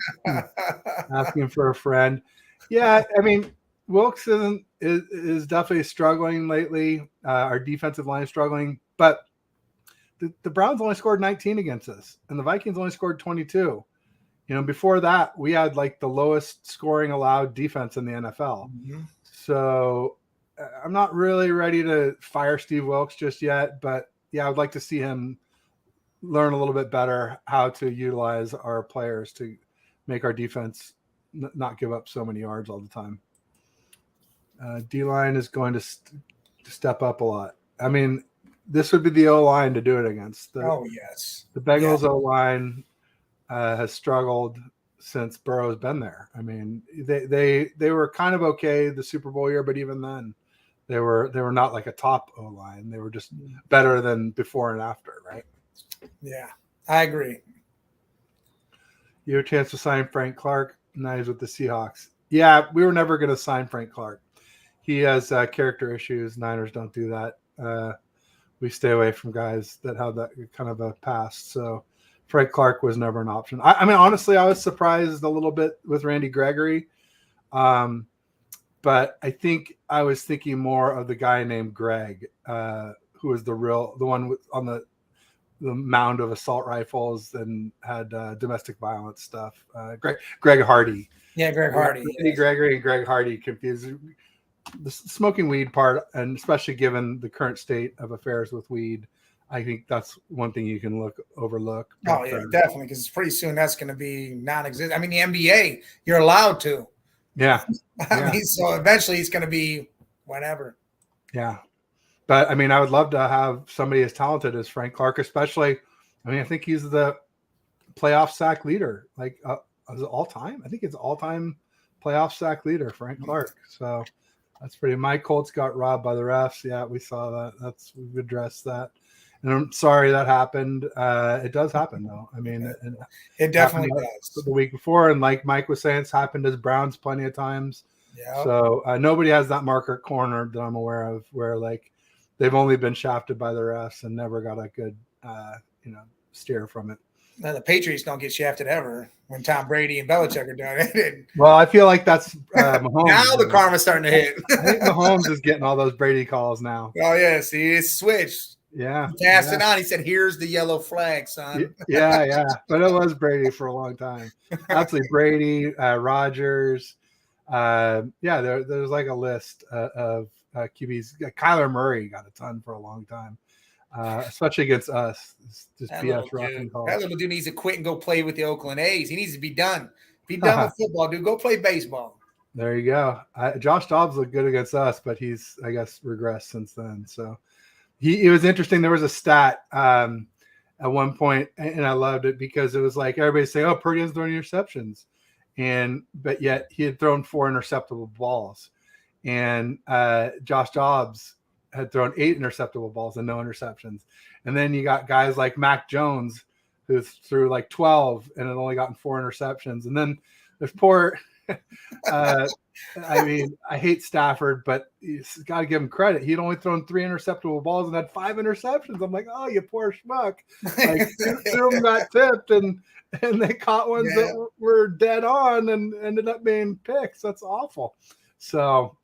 Asking for a friend. Yeah, I mean, Wilkes is definitely struggling lately. Our defensive line is struggling, but the Browns only scored 19 against us, and the Vikings only scored 22. Before that, we had like the lowest scoring allowed defense in the NFL. Mm-hmm. So I'm not really ready to fire Steve Wilkes just yet, but yeah, I would like to see him learn a little bit better how to utilize our players to make our defense not give up so many yards all the time. D-line is going to step up a lot. I mean, this would be the O-line to do it against. Yes. The Bengals O-line has struggled since Burrow's been there. I mean, they were kind of okay the Super Bowl year, but even then, they were not like a top O-line. They were just better than before and after, right? Yeah, I agree. You have a chance to sign Frank Clark. Now he's with the Seahawks. Yeah, we were never going to sign Frank Clark. He has character issues. Niners don't do that. We stay away from guys that have that kind of a past. So Frank Clark was never an option. I mean, honestly, I was surprised a little bit with Randy Gregory. But I think I was thinking more of the guy named Greg, who was the one on the mound of assault rifles and had domestic violence stuff. Greg Hardy. Yeah, Greg Hardy. Randy Gregory and Greg Hardy confused the smoking weed part, and especially given the current state of affairs with weed, I think that's one thing you can overlook. Oh yeah, definitely, because pretty soon that's going to be non-existent. I mean, the NBA, you're allowed to. Yeah. I mean, so eventually it's going to be whatever. Yeah. But I mean, I would love to have somebody as talented as Frank Clark, especially. I mean, I think he's the playoff sack leader, like all time. I think it's all-time playoff sack leader, Frank Clark. So that's pretty. My Colts got robbed by the refs. Yeah, we saw that. We've addressed that. And I'm sorry that happened. It does happen, though. I mean, it definitely does. The week before, and like Mike was saying, it's happened as Browns plenty of times. Yeah. So nobody has that marker corner that I'm aware of, where like they've only been shafted by the refs and never got a good, steer from it. Now, the Patriots don't get shafted ever when Tom Brady and Belichick are doing it. Well, I feel like that's Mahomes. Now the karma's starting to hit. I think Mahomes is getting all those Brady calls now. Oh yeah, see, it's switched. Yeah. He passed it on. He said, "Here's the yellow flag, son." Yeah. But it was Brady for a long time. Absolutely, Brady, Rodgers. There's like a list of QBs. Kyler Murray got a ton for a long time, especially against us. It's just That BS little rocking dude. calls. That little dude needs to quit and go play with the Oakland A's. He needs to be done. Be done with football, dude. Go play baseball. There you go. Josh Dobbs looked good against us, but he's, I guess, regressed since then. So it was interesting. There was a stat at one point, and I loved it because it was like everybody saying, "Oh, Purdy hasn't thrown interceptions," but yet he had thrown 4 interceptable balls, and Josh Dobbs had thrown 8 interceptable balls and no interceptions. And then you got guys like Mac Jones who threw like 12 and had only gotten 4 interceptions. And then there's poor. I mean, I hate Stafford, but you got to give him credit. He'd only thrown 3 interceptable balls and had 5 interceptions. I'm like, oh, you poor schmuck. Like, 2 of them got tipped, and they caught ones that were dead on and ended up being picks. That's awful. So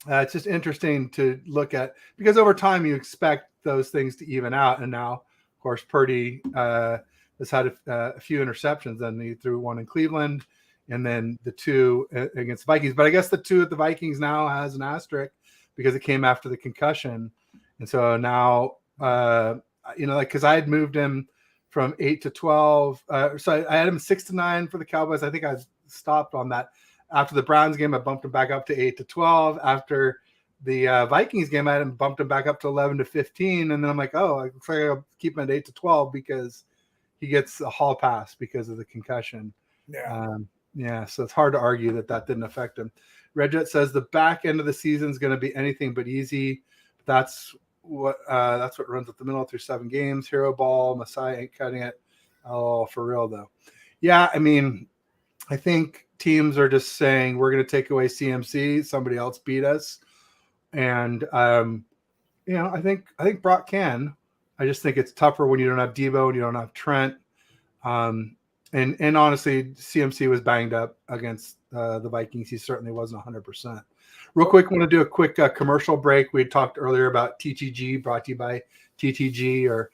it's just interesting to look at, because over time you expect those things to even out. And now, of course, Purdy has had a few interceptions, and he threw 1 in Cleveland, and then the 2 against the Vikings. But I guess the 2 at the Vikings now has an asterisk because it came after the concussion. And so now, because I had moved him from 8 to 12. So I had him 6 to 9 for the Cowboys. I think I stopped on that. After the Browns game, I bumped him back up to 8 to 12. After the Vikings game, I had him bumped him back up to 11 to 15. And then I'm like, oh, looks like I'll keep him at 8 to 12 because he gets a hall pass because of the concussion. So it's hard to argue that didn't affect him. Redjet says the back end of the season is going to be anything but easy. That's what runs up the middle through 7 games. Hero ball, Messiah ain't cutting it. Oh, for real though. Yeah, I mean, I think teams are just saying we're going to take away CMC. Somebody else beat us, and I think Brock can. I just think it's tougher when you don't have Debo and you don't have Trent. And honestly, CMC was banged up against the Vikings. He certainly wasn't 100%. Real quick, want to do a quick commercial break. We talked earlier about TTG, brought to you by TTG, or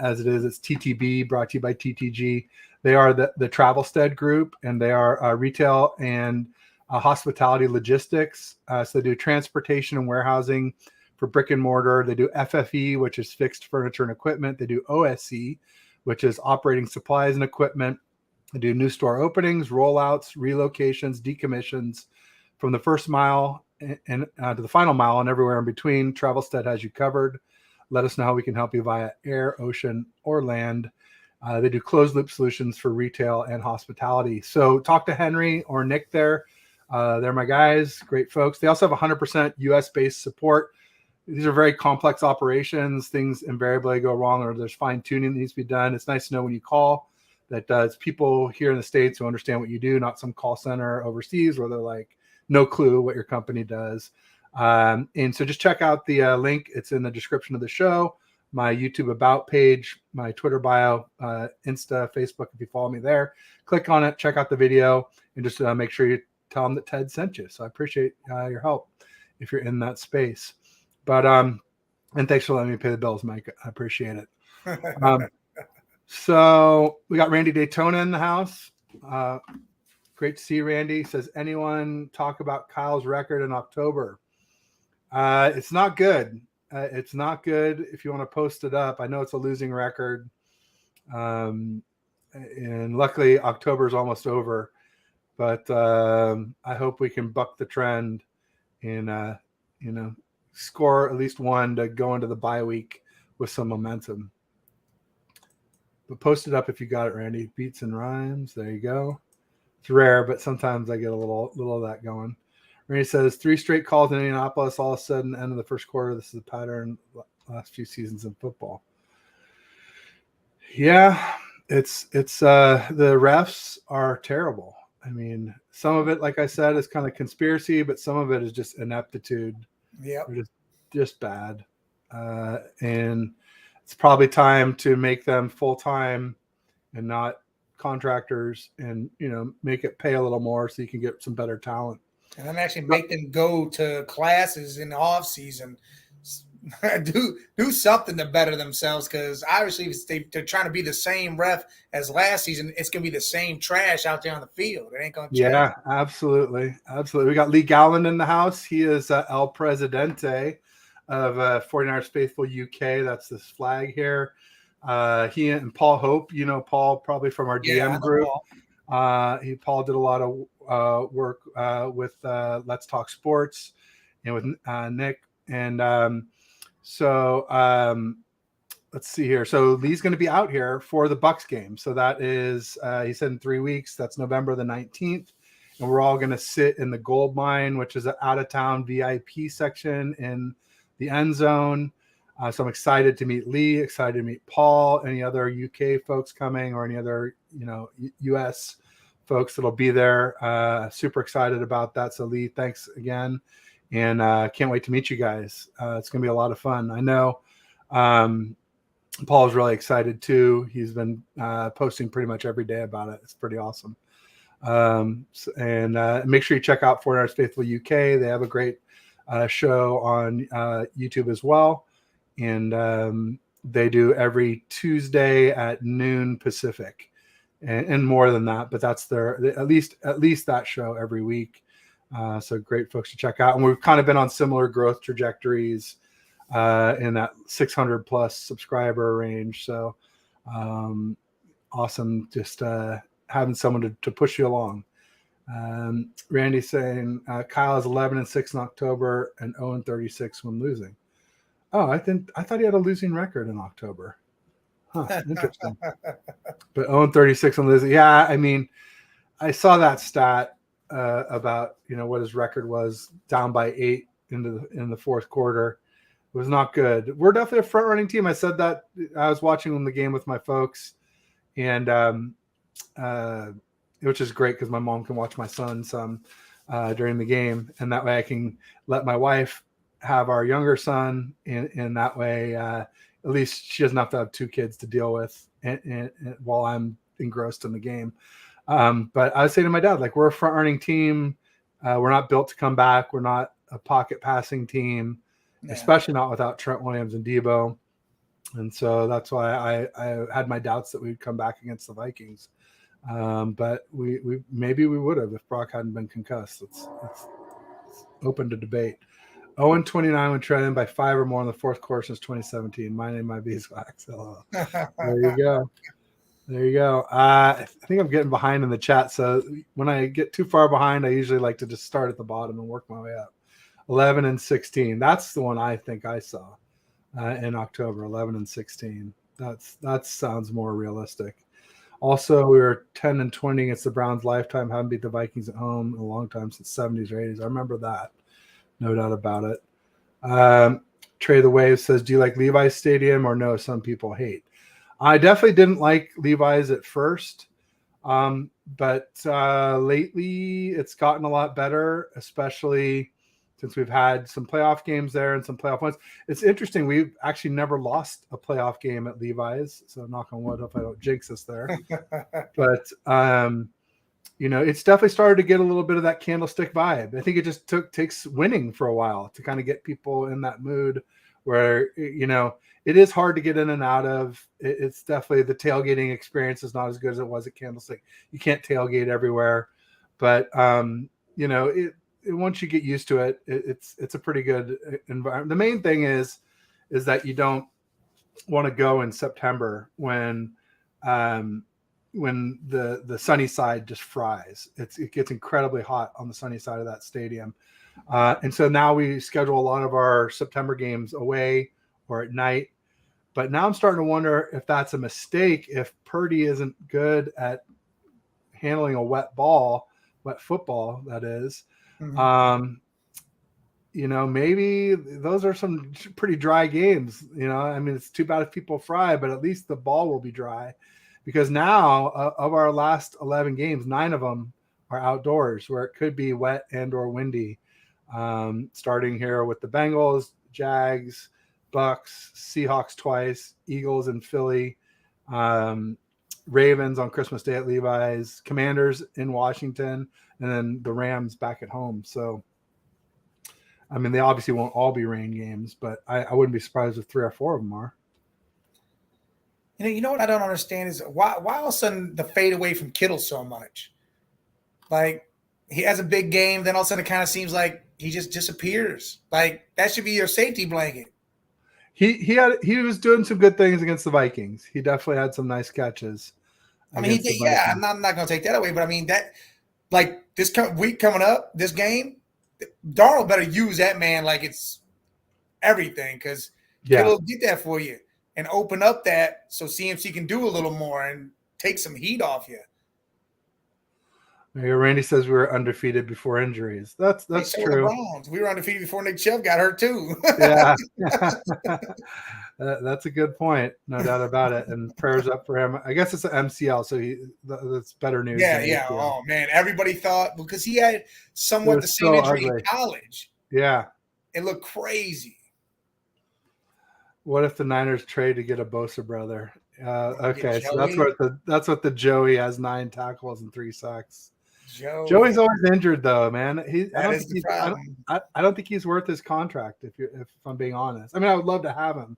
as it is, it's TTB, brought to you by TTG. They are the Travelstead Group, and they are retail and hospitality logistics. So they do transportation and warehousing for brick and mortar. They do FFE, which is fixed furniture and equipment. They do OSC, which is operating supplies and equipment. They do new store openings, rollouts, relocations, decommissions, from the first mile and to the final mile and everywhere in between. Travelstead has you covered. Let us know how we can help you via air, ocean, or land. They do closed loop solutions for retail and hospitality. So talk to Henry or Nick there. They're my guys, great folks. They also have 100% US-based support. These are very complex operations. Things invariably go wrong, or there's fine tuning that needs to be done. It's nice to know when you call that it's people here in the States who understand what you do, not some call center overseas where they're like, no clue what your company does. And so just check out the link. It's in the description of the show, my YouTube about page, my Twitter bio, Insta, Facebook. If you follow me there, click on it, check out the video, and just make sure you tell them that Ted sent you. So I appreciate your help if you're in that space. But and thanks for letting me pay the bills, Mike. I appreciate it. So we got Randy Daytona in the house. Great to see you, Randy. Says, anyone talk about Kyle's record in October? It's not good. It's not good. If you want to post it up, I know it's a losing record. And luckily October is almost over, but I hope we can buck the trend and, score at least one to go into the bye week with some momentum. But post it up if you got it, Randy. Beats and rhymes. There you go. It's rare, but sometimes I get a little of that going. Randy says 3 straight calls in Indianapolis. All of a sudden, end of the first quarter. This is a pattern last few seasons in football. Yeah, it's the refs are terrible. I mean, some of it, like I said, is kind of conspiracy, but some of it is just ineptitude. Yeah, just bad. And it's probably time to make them full-time and not contractors, and make it pay a little more so you can get some better talent. and then actually make them go to classes in the off season. do something to better themselves, because obviously if they're trying to be the same ref as last season, it's gonna be the same trash out there on the field. It ain't gonna change. Yeah, absolutely. Absolutely. We got Lee Gallen in the house. He is El Presidente of 49ers Faithful UK. That's this flag here. He and Paul Hope, you know Paul probably from our DM group. Paul did a lot of work with Let's Talk Sports and with Nick. And let's see here. So Lee's going to be out here for the Bucks game. So that is, he said in 3 weeks. That's November the 19th. And we're all going to sit in the Gold Mine, which is an out-of-town VIP section in the end zone. So I'm excited to meet Lee, excited to meet Paul, any other UK folks coming or any other, US folks that'll be there. Super excited about that. So Lee, thanks again. And can't wait to meet you guys. It's going to be a lot of fun. I know Paul's really excited too. He's been posting pretty much every day about it. It's pretty awesome. And make sure you check out 49ers Faithful UK. They have a great show on YouTube as well. And they do every Tuesday at noon Pacific, and more than that. But that's at least that show every week. So great folks to check out. And we've kind of been on similar growth trajectories in that 600 plus subscriber range. So awesome. Just having someone to push you along. Randy saying Kyle is 11-6 in October and 0-36 when losing. Oh, I thought he had a losing record in October. Huh, interesting. But 0-36 when losing. Yeah, I mean, I saw that stat about what his record was, down by 8 in the fourth quarter. It was not good. We're definitely a front running team. I said that I was watching the game with my folks, and which is great because my mom can watch my son some during the game, and that way I can let my wife have our younger son, and that way at least she doesn't have to have 2 kids to deal with and while I'm engrossed in the game. But I would say to my dad, we're a front running team. We're not built to come back. We're not a pocket passing team. Yeah. Especially not without Trent Williams and Debo. And so that's why I had my doubts that we'd come back against the Vikings. But we maybe we would have if Brock hadn't been concussed. It's open to debate. 0-29 when trailing by 5 or more in the fourth quarter since 2017. My name, my beeswax. There you go. There you go. I think I'm getting behind in the chat. So when I get too far behind, I usually like to just start at the bottom and work my way up. 11-16. That's the one I think I saw in October. 11-16. That sounds more realistic. Also, we were 10-20 against the Browns lifetime. Haven't beat the Vikings at home in a long time, since 70s or 80s. I remember that. No doubt about it. Trey the Wave says, do you like Levi's Stadium or no? Some people hate. I definitely didn't like Levi's at first. But lately it's gotten a lot better, especially since we've had some playoff games there and some playoff ones. It's interesting. We've actually never lost a playoff game at Levi's. So knock on wood, hope I don't jinx us there. But, it's definitely started to get a little bit of that candlestick vibe. I think it just takes winning for a while to kind of get people in that mood where, it is hard to get in and out of. It's definitely, the tailgating experience is not as good as it was at Candlestick. You can't tailgate everywhere, but once you get used to it, it's a pretty good environment. The main thing is that you don't want to go in September when the sunny side just fries. It gets incredibly hot on the sunny side of that stadium. And so now we schedule a lot of our September games away or at night. But now I'm starting to wonder if that's a mistake, if Purdy isn't good at handling a wet football, that is. Mm-hmm. Maybe those are some pretty dry games. It's too bad if people fry, but at least the ball will be dry. Because now of our last 11 games, 9 of them are outdoors where it could be wet and or windy. Starting here with the Bengals, Jags, Bucks, Seahawks twice, Eagles in Philly, Ravens on Christmas Day at Levi's, Commanders in Washington, and then the Rams back at home. So I mean, they obviously won't all be rain games, but I wouldn't be surprised if 3 or 4 of them are. You know what I don't understand is why all of a sudden the fade away from Kittle so much. Like he has a big game, then all of a sudden it kind of seems like he just disappears. Like that should be your safety blanket. He was doing some good things against the Vikings. He definitely had some nice catches. I mean, he did. Yeah, I'm not going to take that away, but I mean that, like this week coming up, this game, Darnold better use that man like it's everything because Kittle get that for you and open up that so CMC can do a little more and take some heat off you. Randy says we were undefeated before injuries. That's true. We were undefeated before Nick Chubb got hurt too. Yeah. That's a good point. No doubt about it. And prayers up for him. I guess it's an MCL, so that's better news. Yeah. Oh man, everybody thought because he had somewhat the same injury in college. Yeah. It looked crazy. What if the Niners trade to get a Bosa brother? Okay, so that's what the Joey has 9 tackles and 3 sacks. Joey's always injured though, man. I don't think he's worth his contract if I'm being honest. I mean, I would love to have him,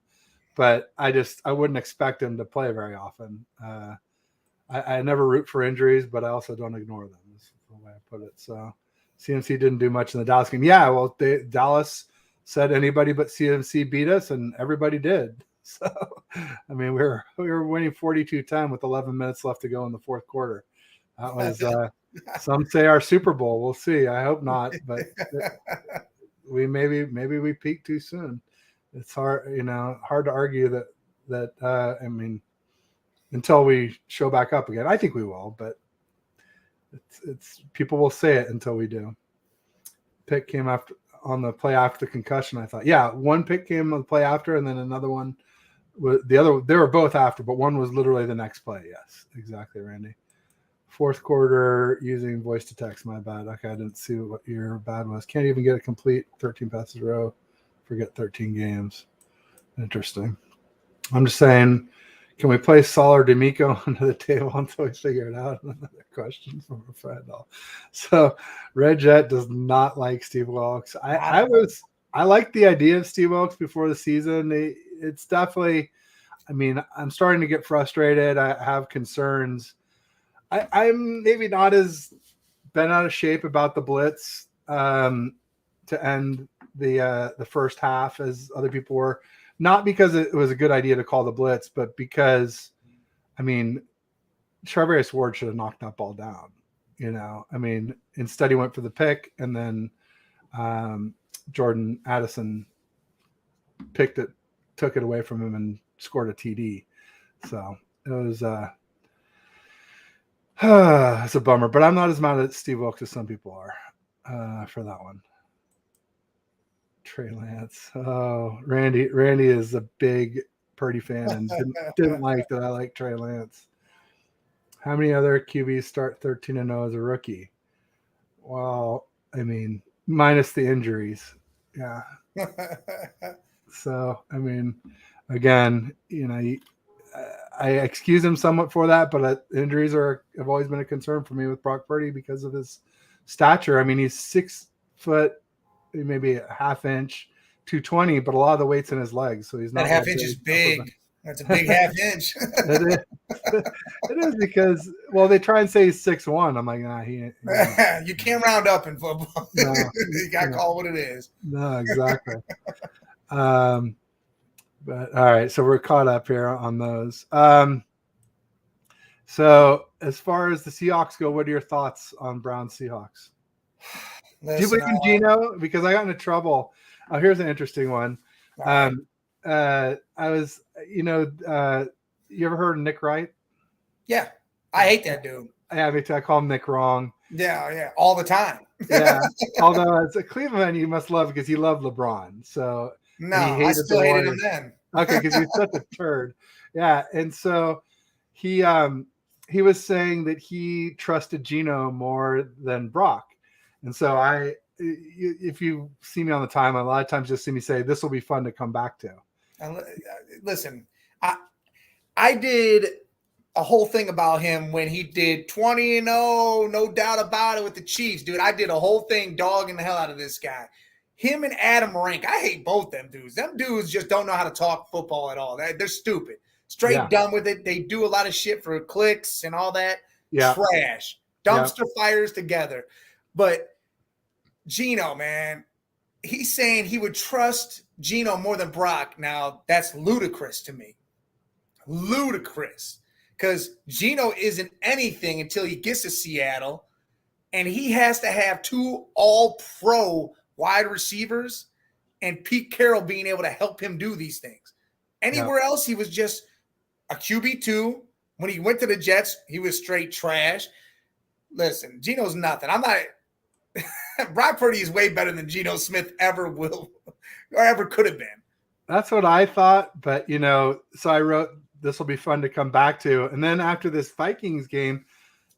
but I wouldn't expect him to play very often. I never root for injuries, but I also don't ignore them. Is the way I put it. So CMC didn't do much in the Dallas game. Yeah, well, Dallas said anybody but CMC beat us, and everybody did. So I mean, we were winning 42-10 with 11 minutes left to go in the fourth quarter. That was some say our Super Bowl. We'll see. I hope not, but maybe we peaked too soon. It's hard to argue that I mean, until we show back up again. I think we will, but it's people will say it until we do. Pick came after on the play after the concussion. I thought, yeah, one pick came on the play after, and then another one. They were both after, but one was literally the next play. Yes, exactly, Randy. Fourth quarter using voice to text. My bad. Okay, I didn't see what your bad was. Can't even get a complete 13 passes a row. Forget 13 games. Interesting. I'm just saying, can we play Saul or D'Amico under the table until we figure it out? Another question from a friend. So Red Jet does not like Steve Wilkes. I liked the idea of Steve Wilkes before the season. It's definitely, I mean, I'm starting to get frustrated. I have concerns. I'm maybe not as bent out of shape about the blitz to end the first half as other people were. Not because it was a good idea to call the blitz, but because, I mean, Charvarius Ward should have knocked that ball down. I mean, instead he went for the pick, and then Jordan Addison took it away from him and scored a TD. So it was it's a bummer, but I'm not as mad at Steve Wilkes as some people are for that one. Trey Lance. Oh, Randy is a big Purdy fan and didn't like that I like Trey Lance. How many other QBs start 13-0 as a rookie? Well, I mean, minus the injuries. Yeah. So, I mean, again, I excuse him somewhat for that, but injuries have always been a concern for me with Brock Purdy because of his stature. I mean, he's 6 foot, maybe a half inch, 220, but a lot of the weight's in his legs, so he's not. That half inch is big. That's a big half inch. It is because, well, they try and say he's 6'1". I'm like, nah, he. You can't round up in football. No, you got to call what it is. No, exactly. But all right, so we're caught up here on those. So as far as the Seahawks go, what are your thoughts on Browns Seahawks? Do you believe in Geno? Because I got into trouble. Oh, here's an interesting one. I was, you ever heard of Nick Wright? Yeah, I hate that dude. Yeah, I call him Nick wrong. Yeah, all the time. Yeah, although as a Cleveland, you must love because he loved LeBron. So no, I still hated him then. Okay, because he's such a turd. Yeah, and so he was saying that he trusted Geno more than Brock, and so if you see me on the timeline, a lot of times you'll see me say this will be fun to come back to. Listen, I did a whole thing about him when he did 20-0, no doubt about it, with the Chiefs, dude. I did a whole thing dogging the hell out of this guy. him and Adam Rank. I hate both them dudes. Them dudes just don't know how to talk football at all. They're stupid. Straight dumb with it. They do a lot of shit for clicks and all that. Yeah. Trash. Dumpster fires together. But Geno, man, he's saying he would trust Geno more than Brock. Now, that's ludicrous to me. Ludicrous. Because Geno isn't anything until he gets to Seattle, and he has to have 2 all-pro wide receivers and Pete Carroll being able to help him do these things. Anywhere else, he was just a QB2. When he went to the Jets, he was straight trash. Listen, Geno's nothing. I'm not – Brock Purdy is way better than Geno Smith ever will or ever could have been. That's what I thought, but, so I wrote this will be fun to come back to. And then after this Vikings game,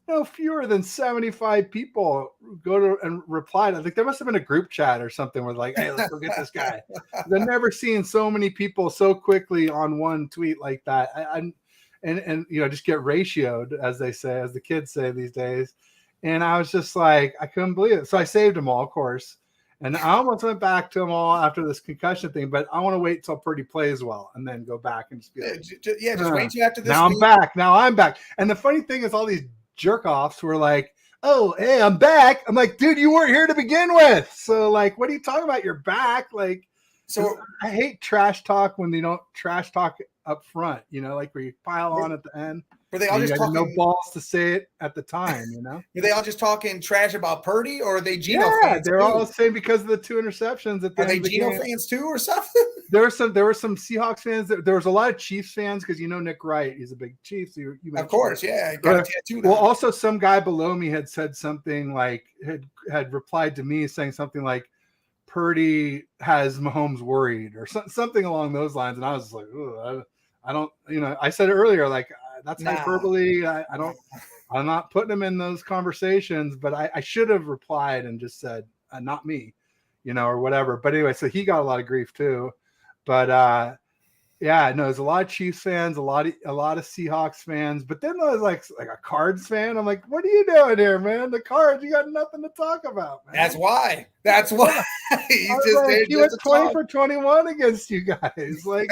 no fewer than 75 people go to and replied. I think there must have been a group chat or something where like, hey, let's go get this guy. I've never seen so many people so quickly on one tweet like that. And just get ratioed, as they say, as the kids say these days. And I was just like, I couldn't believe it. So I saved them all, of course. And I almost went back to them all after this concussion thing, but I want to wait till Purdy plays well and then go back and just be like, just wait till after this. Now I'm back. And the funny thing is all these jerk offs were like, oh, hey, I'm back. I'm like, dude, you weren't here to begin with. So like, what are you talking about? You're back. Like, so I hate trash talk when they don't trash talk up front, like where you pile on at the end. Were they all just talking? No balls to say it at the time, Were they all just talking trash about Purdy, or are they Geno fans? Yeah, they're all saying because of the 2 interceptions. Are they Geno fans too, or something? There were some Seahawks fans. There was a lot of Chiefs fans because Nick Wright, he's a big Chiefs. So you of course, yeah. Got a tattoo now. Well, also some guy below me had said something like had replied to me saying something like Purdy has Mahomes worried or something along those lines, and I was like, I don't, I said it earlier, like that's hyperbole. I'm not putting him in those conversations, but I should have replied and just said, not me, or whatever. But anyway, so he got a lot of grief too. But there's a lot of Chiefs fans, a lot of Seahawks fans, but then there's like a Cards fan. I'm like, what are you doing here, man? The Cards, you got nothing to talk about, man. That's why. He went 20 for 21 against you guys. Like,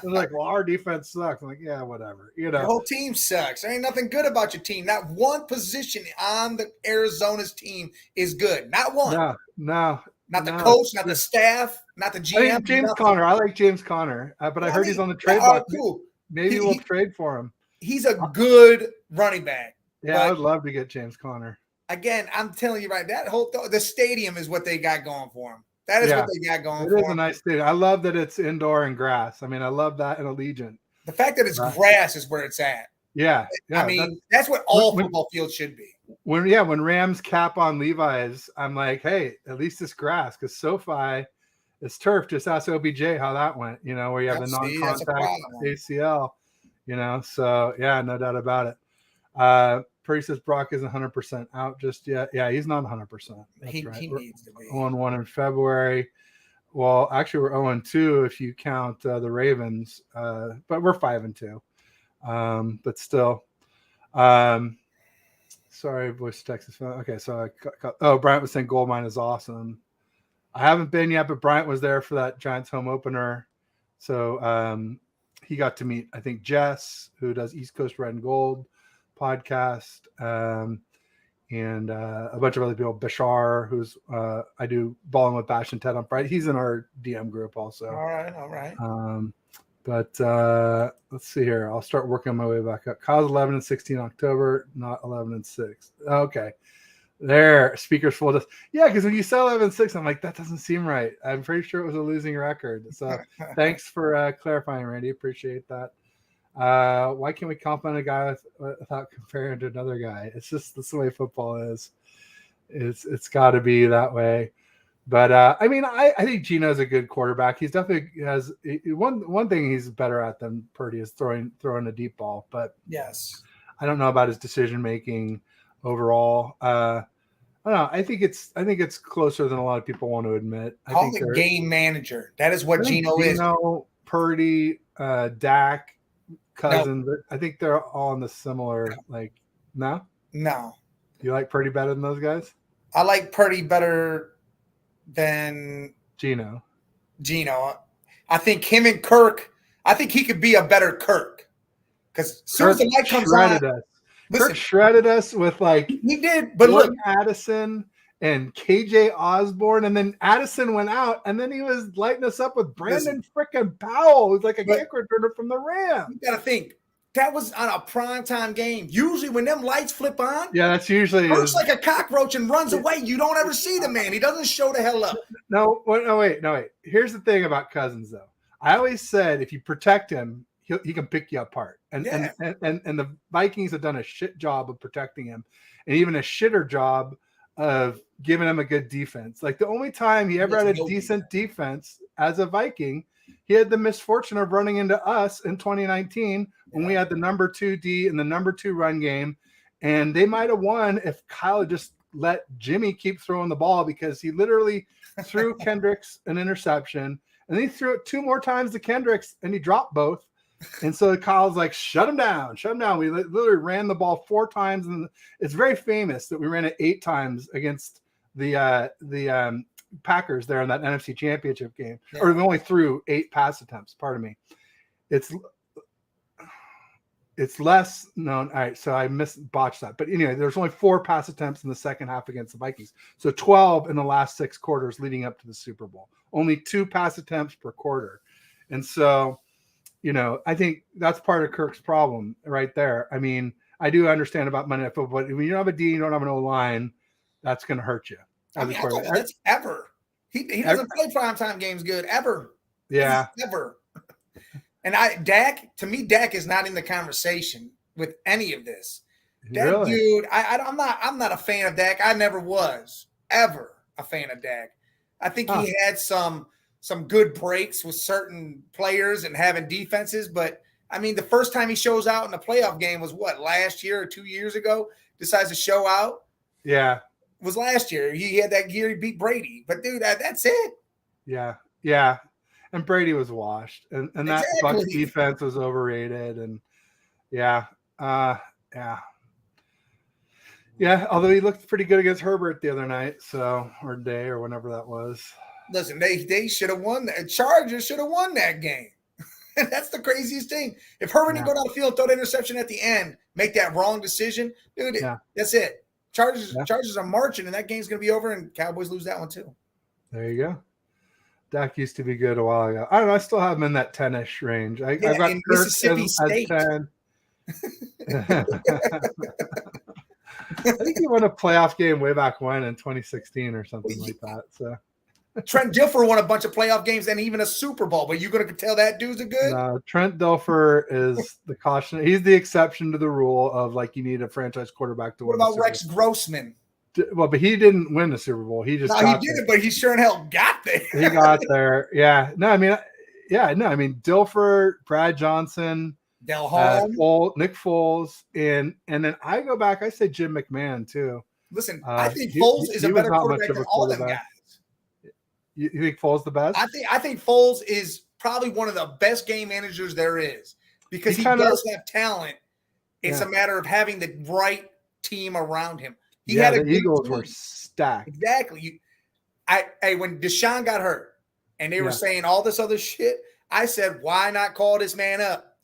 well, our defense sucks. I'm like, yeah, whatever. The whole team sucks. There ain't nothing good about your team. Not one position on the Arizona's team is good. Not one. No. Not the coach, not the staff, not the GM. James Conner. I like James Conner, but I heard he's on the trade block. Cool. Maybe we'll trade for him. He's a good running back. Yeah, I would love to get James Conner. Again, I'm telling you right, the stadium is what they got going for him. That is what they got going for him. It is a nice stadium. I love that it's indoor and grass. I mean, I love that in Allegiant. The fact that it's grass is where it's at. Yeah. I mean, that's what all football fields should be. When Rams cap on Levi's, I'm like, hey, at least it's grass, because SoFi is turf. Just ask OBJ how that went, where you have the non-contact ACL, so yeah, no doubt about it. Purdy says Brock isn't 100% out just yet. Yeah, he's not 100%. He needs to be. 0-1 in February. Well, actually, we're 0-2 if you count the Ravens, but we're 5-2. But still, sorry, voice Texas. Okay, so Bryant was saying Goldmine is awesome. I haven't been yet, but Bryant was there for that Giants home opener. So he got to meet, I think, Jess, who does East Coast Red and Gold podcast, and a bunch of other people. Bashar, who's I do Balling with Bash and Ted on Friday. He's in our DM group also. All right. But let's see here. I'll start working my way back up. Kyle's 11-16 October, not 11-6. Okay. There, speakers full. Yeah, because when you said 11-6, I'm like, that doesn't seem right. I'm pretty sure it was a losing record. So thanks for clarifying, Randy. Appreciate that. Why can't we compliment a guy without comparing to another guy? It's just that's the way football is. It's got to be that way. But I mean, I think Geno's a good quarterback. He's definitely has one thing he's better at than Purdy is throwing a deep ball. But yes, I don't know about his decision making overall. I don't know. I think it's closer than a lot of people want to admit. Call the game manager. That is what Geno is. Purdy, Dak, Cousins. No. I think they're all in the similar. Like, no. You like Purdy better than those guys? I like Purdy better than Gino. I think him and Kirk. I think he could be a better Kirk because as soon as the light comes on, Kirk shredded us with like he did. But Jordan look, Addison and KJ Osborne, and then Addison went out, and then he was lighting us up with Brandon frickin' Powell, who's like a kick returner from the Rams. You got to think that was on a primetime game. Usually, when them lights flip on, that's usually looks like a cockroach and runs away. You don't ever see the man. He doesn't show the hell up. No, wait. Here's the thing about Cousins, though. I always said if you protect him, he can pick you apart. And the Vikings have done a shit job of protecting him, and even a shitter job of giving him a good defense. Like the only time he ever had a decent defense as a Viking, he had the misfortune of running into us in 2019 when we had the number 2 D and the number 2 run game. And they might have won if Kyle just let Jimmy keep throwing the ball, because he literally threw Kendricks an interception, and then he threw it 2 more times to Kendricks and he dropped both. And so Kyle's like, shut him down. We literally ran the ball 4 times. And it's very famous that we ran it 8 times against the Packers there in that NFC Championship game. Yeah. Or we only threw 8 pass attempts. Pardon me. It's less known. All right, so I botched that. But anyway, there's only 4 pass attempts in the second half against the Vikings. So 12 in the last 6 quarters leading up to the Super Bowl. Only 2 pass attempts per quarter. And so, I think that's part of Kirk's problem right there. I mean, I do understand about Monday Night Football, but when you don't have a D, you don't have an O-line, that's going to hurt you. That's ever. He doesn't play primetime games good, ever. Yeah. Ever. And to me, Dak is not in the conversation with any of this. That dude, I'm not a fan of Dak. I never was ever a fan of Dak. I think he had some good breaks with certain players and having defenses, but I mean, the first time he shows out in the playoff game was what, last year or 2 years ago? Decides to show out. Yeah, it was last year. He had that year he beat Brady, but dude, that's it. Yeah. And Brady was washed, and that Bucs defense was overrated, and yeah. Although he looked pretty good against Herbert the other night, or day or whenever that was. Listen, they should have won. The Chargers should have won that game. That's the craziest thing. If Herbert didn't go down the field, throw the interception at the end, make that wrong decision, dude, that's it. Chargers are marching, and that game's going to be over, and Cowboys lose that one too. There you go. Dak used to be good a while ago. I don't know. I still have him in that 10-ish range. I've got Kirk Mississippi State. As 10. I think he won a playoff game way back when in 2016 or something like that. So Trent Dilfer won a bunch of playoff games and even a Super Bowl, but you're going to tell that dude's a good? No, Trent Dilfer is the caution. He's the exception to the rule of like you need a franchise quarterback to win. What about Rex Grossman? Well, but he didn't win the Super Bowl. He just he did it, but he sure in hell got there. He got there. Yeah. No, I mean, Dilfer, Brad Johnson, Del Hall, Nick Foles, and then I go back. I say Jim McMahon too. Listen, I think Foles is a better quarterback than all them guys. You think Foles the best? I think Foles is probably one of the best game managers there is because he does have talent. It's a matter of having the right team around him. The Eagles were stacked. Exactly. When Deshaun got hurt and they were saying all this other shit, I said, why not call this man up?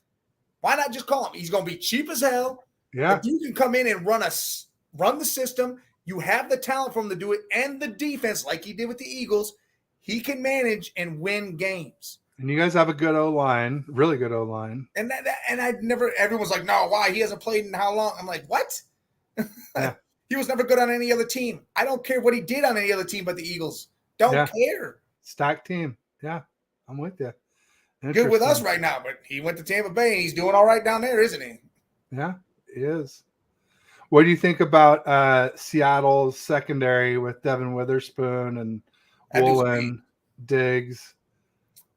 Why not just call him? He's going to be cheap as hell. Yeah. If you can come in and run the system, you have the talent for him to do it, and the defense, like he did with the Eagles, he can manage and win games. And you guys have a good O-line, really good O-line. And everyone's like, no, why? He hasn't played in how long? I'm like, what? Yeah. He was never good on any other team. I don't care what he did on any other team but the Eagles. Don't care. Stacked team. Yeah, I'm with you. Good with us right now, but he went to Tampa Bay and he's doing all right down there, isn't he? Yeah, he is. What do you think about Seattle's secondary with Devin Witherspoon and Woolen, Diggs?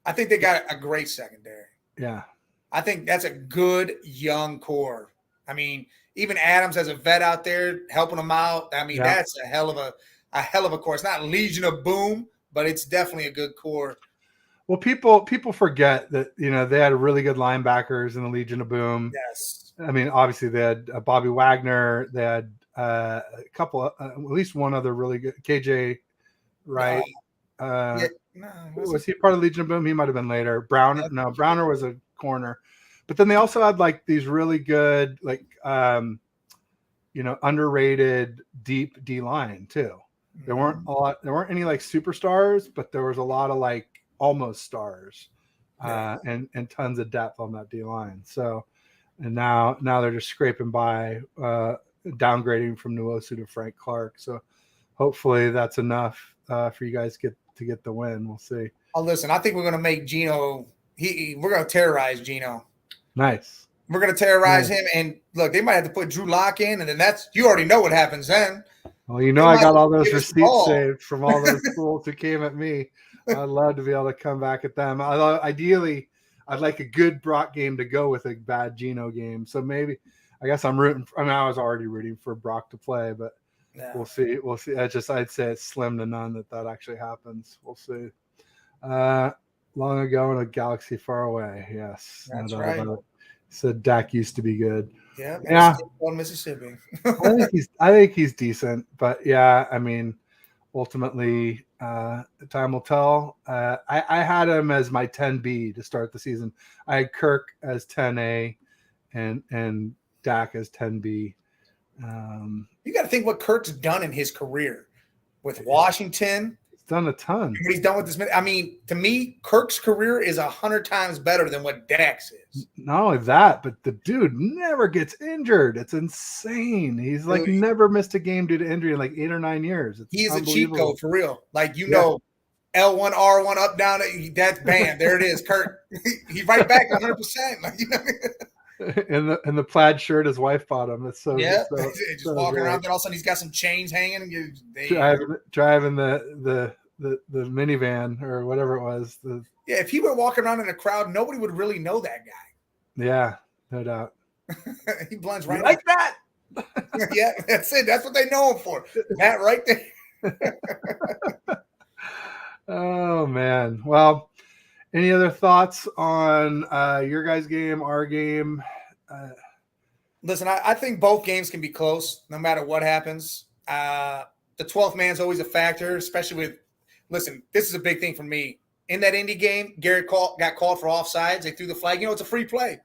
I think they got a great secondary. Yeah. I think that's a good young core. I mean, even Adams has a vet out there helping him out. I mean, that's a hell of a core. It's not Legion of Boom, but it's definitely a good core. Well, people forget that, they had really good linebackers in the Legion of Boom. Yes. I mean, obviously they had Bobby Wagner. They had a couple, at least one other really good, KJ Wright. No, Was he part of Legion of Boom? He might have been later. Browner, no, Browner was a corner. But then they also had like these really good, like underrated deep D line too. There weren't any like superstars, but there was a lot of like almost stars, and tons of depth on that D line. So, and now they're just scraping by, downgrading from Nwosu to Frank Clark. So, hopefully that's enough for you guys to get the win. We'll see. Oh, listen, I think we're gonna make Gino. We're gonna terrorize Gino. Nice. We're gonna terrorize him, and look, they might have to put Drew Lock in, and then you already know what happens then. Well, I got all those receipts saved from all those fools who came at me. I'd love to be able to come back at them. Ideally, I'd like a good Brock game to go with a bad Gino game. So maybe, I guess I was already rooting for Brock to play, but we'll see. We'll see. I'd say it's slim to none that actually happens. We'll see. Long ago in a galaxy far away. Yes. That's right. Said Dak used to be good. Yeah. Mississippi. I think he's decent, but yeah, I mean, ultimately, time will tell. I had him as my 10B to start the season. I had Kirk as 10A, and Dak as 10B. You got to think what Kirk's done in his career with Washington. Done a ton. What he's done with this. I mean, to me, Kirk's career is 100 times better than what Dak's is. Not only that, but the dude never gets injured. It's insane. He's like never missed a game due to injury in like 8 or 9 years. He's a cheat code for real. Like, know, L1, R1, up, down. That's bam. There it is. Kirk. He's right back 100%. Like, In the plaid shirt his wife bought him. It's so just walking around. Then all of a sudden he's got some chains hanging. And driving the minivan or whatever it was. If he were walking around in a crowd, nobody would really know that guy. Yeah, no doubt. He blends right like that. Yeah, that's it. That's what they know him for. That right there. Oh man. Well, any other thoughts on your guys' game, our game? Listen, I think both games can be close no matter what happens. The 12th man's always a factor, especially with – listen, this is a big thing for me. In that Indy game, Garrett got called for offsides. They threw the flag. It's a free play.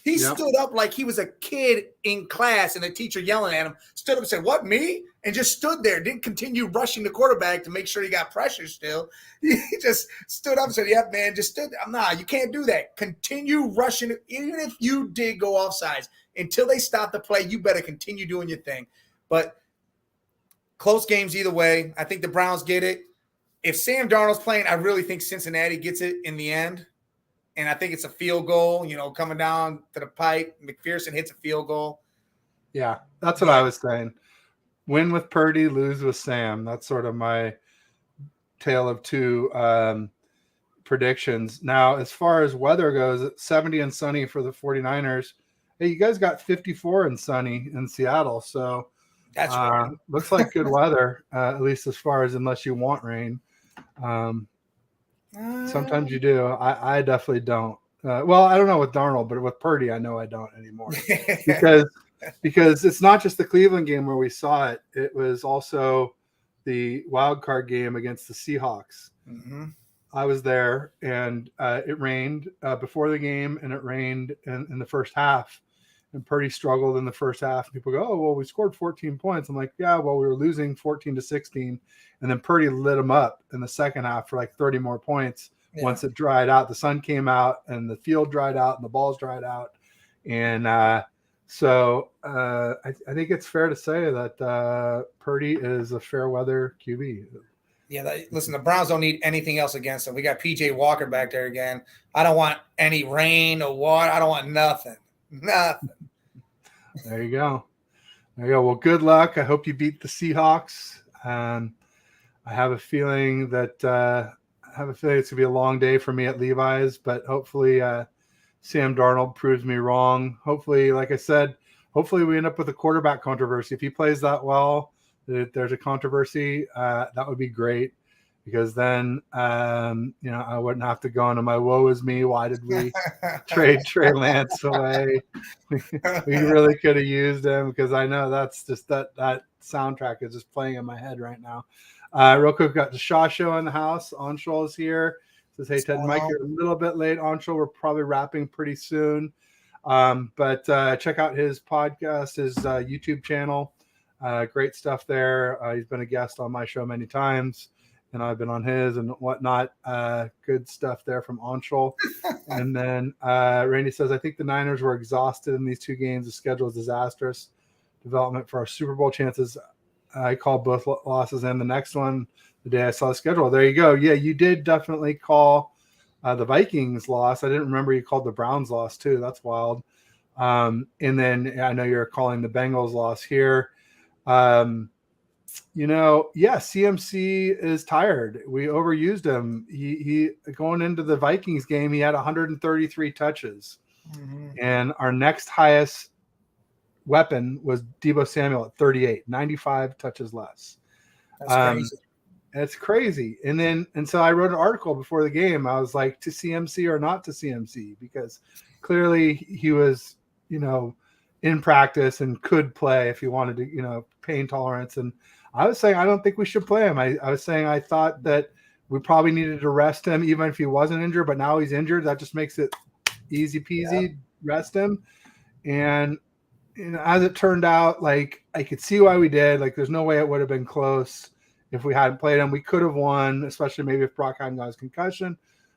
He stood up like he was a kid in class and the teacher yelling at him, stood up and said, "What, me?" And just stood there, didn't continue rushing the quarterback to make sure he got pressure still. He just stood up and said, "Yeah, man, just stood there. Nah, you can't do that. Continue rushing it. Even if you did go offsides, until they stop the play, you better continue doing your thing." But close games either way. I think the Browns get it. If Sam Darnold's playing, I really think Cincinnati gets it in the end. And I think it's a field goal, coming down to the pipe. McPherson hits a field goal. Yeah, that's what I was saying. Win with Purdy, lose with Sam. That's sort of my tale of two predictions. Now, as far as weather goes, it's 70 and sunny for the 49ers. Hey, you guys got 54 and sunny in Seattle. So that's right. Looks like good weather, at least as far as unless you want rain. Sometimes you do. I definitely don't. Well, I don't know with Darnold, but with Purdy, I know I don't anymore because it's not just the Cleveland game where we saw it. It was also the wild card game against the Seahawks. Mm-hmm. I was there, and it rained before the game, and it rained in the first half. And Purdy struggled in the first half. People go, "Oh, well, we scored 14 points." I'm like, "Yeah, well, we were losing 14-16." And then Purdy lit him up in the second half for like 30 more points. Yeah. Once it dried out, the sun came out and the field dried out and the balls dried out. And so I think it's fair to say that Purdy is a fair weather QB. Yeah, listen, the Browns don't need anything else against them. We got P.J. Walker back there again. I don't want any rain or water. I don't want nothing. Nothing. There you go. Well, good luck. I hope you beat the Seahawks. I have a feeling that it's going to be a long day for me at Levi's, but hopefully Sam Darnold proves me wrong. Hopefully, like I said, we end up with a quarterback controversy. If he plays that well, there's a controversy. That would be great. because then, I wouldn't have to go into my woe is me. Why did we trade Trey Lance away? We really could have used him, because I know that's just that soundtrack is just playing in my head right now. Real quick, got the Shaw Show in the house. Anshul is here. Says, hey, Ted and Mike, you're a little bit late. Anshul, we're probably wrapping pretty soon. But check out his podcast, his YouTube channel. Great stuff there. He's been a guest on my show many times, and I've been on his and whatnot. Good stuff there from Anshul. And then Randy says, I think the Niners were exhausted in these 2 games. The schedule is disastrous. Development for our Super Bowl chances. I called both losses and the next one the day I saw the schedule. There you go. Yeah, you did definitely call the Vikings loss. I didn't remember you called the Browns loss too. That's wild. And then I know you're calling the Bengals loss here. CMC is tired. We overused him. He going into the Vikings game, he had 133 touches. Mm-hmm. And our next highest weapon was Deebo Samuel at 38, 95 touches less. That's crazy. It's crazy. And so I wrote an article before the game. I was like, to CMC or not to CMC, because clearly he was, in practice and could play if he wanted to, pain tolerance. And I was saying, I don't think we should play him. I was saying, I thought that we probably needed to rest him, even if he wasn't injured, but now he's injured. That just makes it easy peasy, rest him. And as it turned out, like, I could see why we did. Like, there's no way it would have been close if we hadn't played him. We could have won, especially maybe if Brock hadn't got his concussion.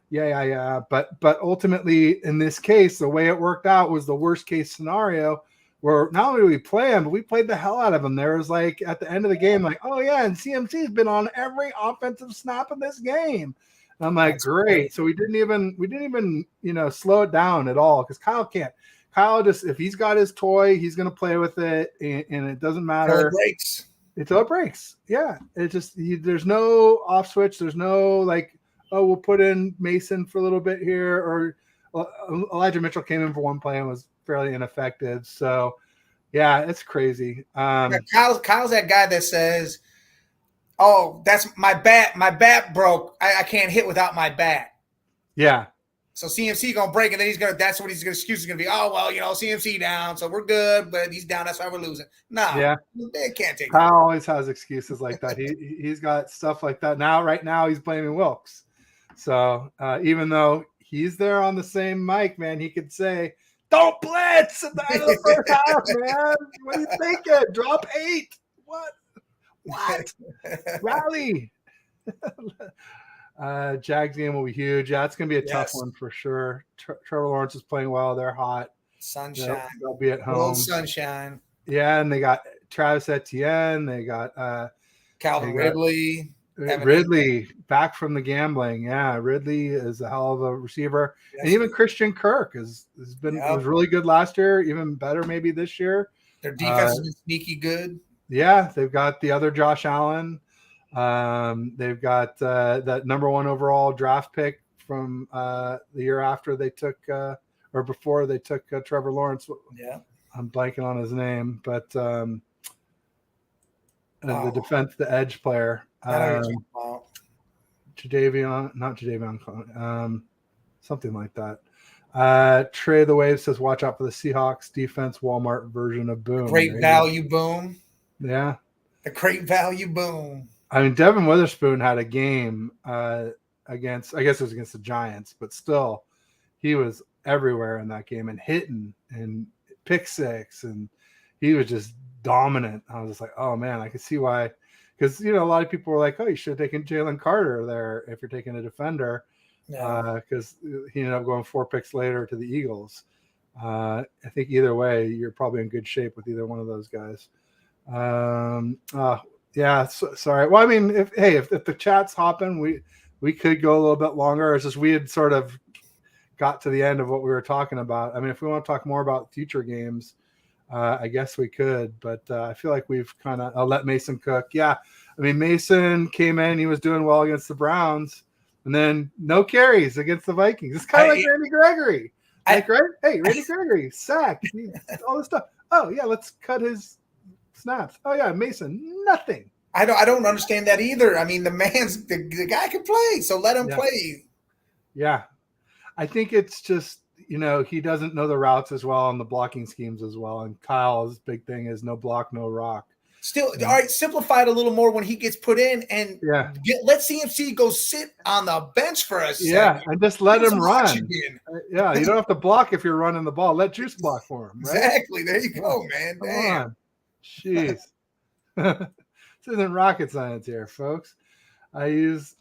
Yeah. But ultimately, in this case, the way it worked out was the worst case scenario, where not only did we play him, but we played the hell out of him. There was like at the end of the game, like, oh yeah, and CMC's been on every offensive snap of this game. And I'm like, great. So we didn't even slow it down at all, because Kyle can't. Kyle just, if he's got his toy, he's going to play with it, and it doesn't matter. Until it breaks. Yeah. It just, there's no off switch. There's no like, oh, we'll put in Mason for a little bit here. Or Elijah Mitchell came in for one play and was fairly ineffective. So, yeah, it's crazy. Kyle's that guy that says, oh, that's my bat. My bat broke. I can't hit without my bat. Yeah. So CMC gonna break, and then that's what his excuse is gonna be. Oh well, CMC down, so we're good, but he's down. That's why we're losing. No, they can't take. Kyle always has excuses like that. He's got stuff like that now. Right now, he's blaming Wilkes. So even though he's there on the same mic, man, he could say, "Don't blitz at the end of the first half, man. What are you thinking? Drop 8. What? Rally." Jags game will be huge. Yeah, it's going to be a tough one for sure. Trevor Lawrence is playing well. They're hot. Sunshine. They'll be at home. Little sunshine. Yeah, and they got Travis Etienne. They got Calvin Ridley. Ridley back from the gambling. Yeah, Ridley is a hell of a receiver. Yes. And even Christian Kirk was really good last year, even better maybe this year. Their defense has been sneaky good. Yeah, they've got the other Josh Allen. They've got that number 1 overall draft pick from the year after they took or before they took Trevor Lawrence. Yeah, I'm blanking on his name, but the edge player, Jadeveon, something like that. Trey the Wave says, watch out for the Seahawks defense, Walmart version of Boom. Great value Boom. Yeah. The great value Boom. I mean, Devin Witherspoon had a game against, I guess it was against the Giants, but still, he was everywhere in that game and hitting and pick six, and he was just dominant. I was just like, oh man, I could see why, because a lot of people were like, oh, you should have taken Jalen Carter there if you're taking a defender, because he ended up going 4 picks later to the Eagles. I think either way, you're probably in good shape with either one of those guys. Yeah, sorry. Well, I mean, if the chat's hopping, we could go a little bit longer. It's just we had sort of got to the end of what we were talking about. I mean, if we want to talk more about future games, I guess we could. But I feel like we've kind of I'll let Mason cook. Yeah, I mean, Mason came in. He was doing well against the Browns, and then no carries against the Vikings. It's kind of like Randy Gregory. Randy Gregory, sacked, all this stuff. Oh, yeah, let's cut his snaps. Oh, yeah, Mason, nothing. I don't understand that either. I mean, the guy can play, so let him play. Yeah. I think it's just, he doesn't know the routes as well and the blocking schemes as well. And Kyle's big thing is no block, no rock. Still, all right, simplify it a little more when he gets put in and let CMC go sit on the bench for us. Yeah, and just let him run. Yeah, you don't have to block if you're running the ball. Let Juice block for him. Right? Exactly. There you go, man. Come on. Jeez. This isn't rocket science here, folks. I use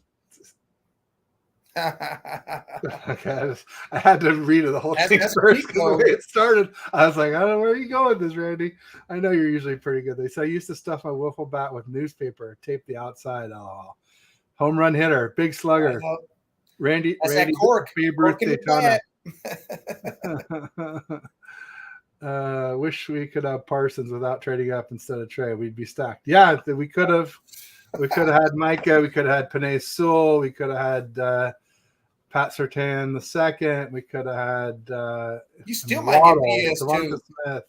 okay, I had to read the whole thing first because the way it started, I was like, I don't know where you going with this, Randy. I know you're usually pretty good. So I used to stuff my wiffle bat with newspaper, tape the outside. LOL. Home run hitter, big slugger. Randy cork. Babe Ruth Daytona. Wish we could have Parsons without trading up instead of Trey. We'd be stacked. Yeah, we could have. We could have had Micah. We could have had Penei Sewell. We could have had Pat Surtain II. We could have had you still might get PS2. Smith.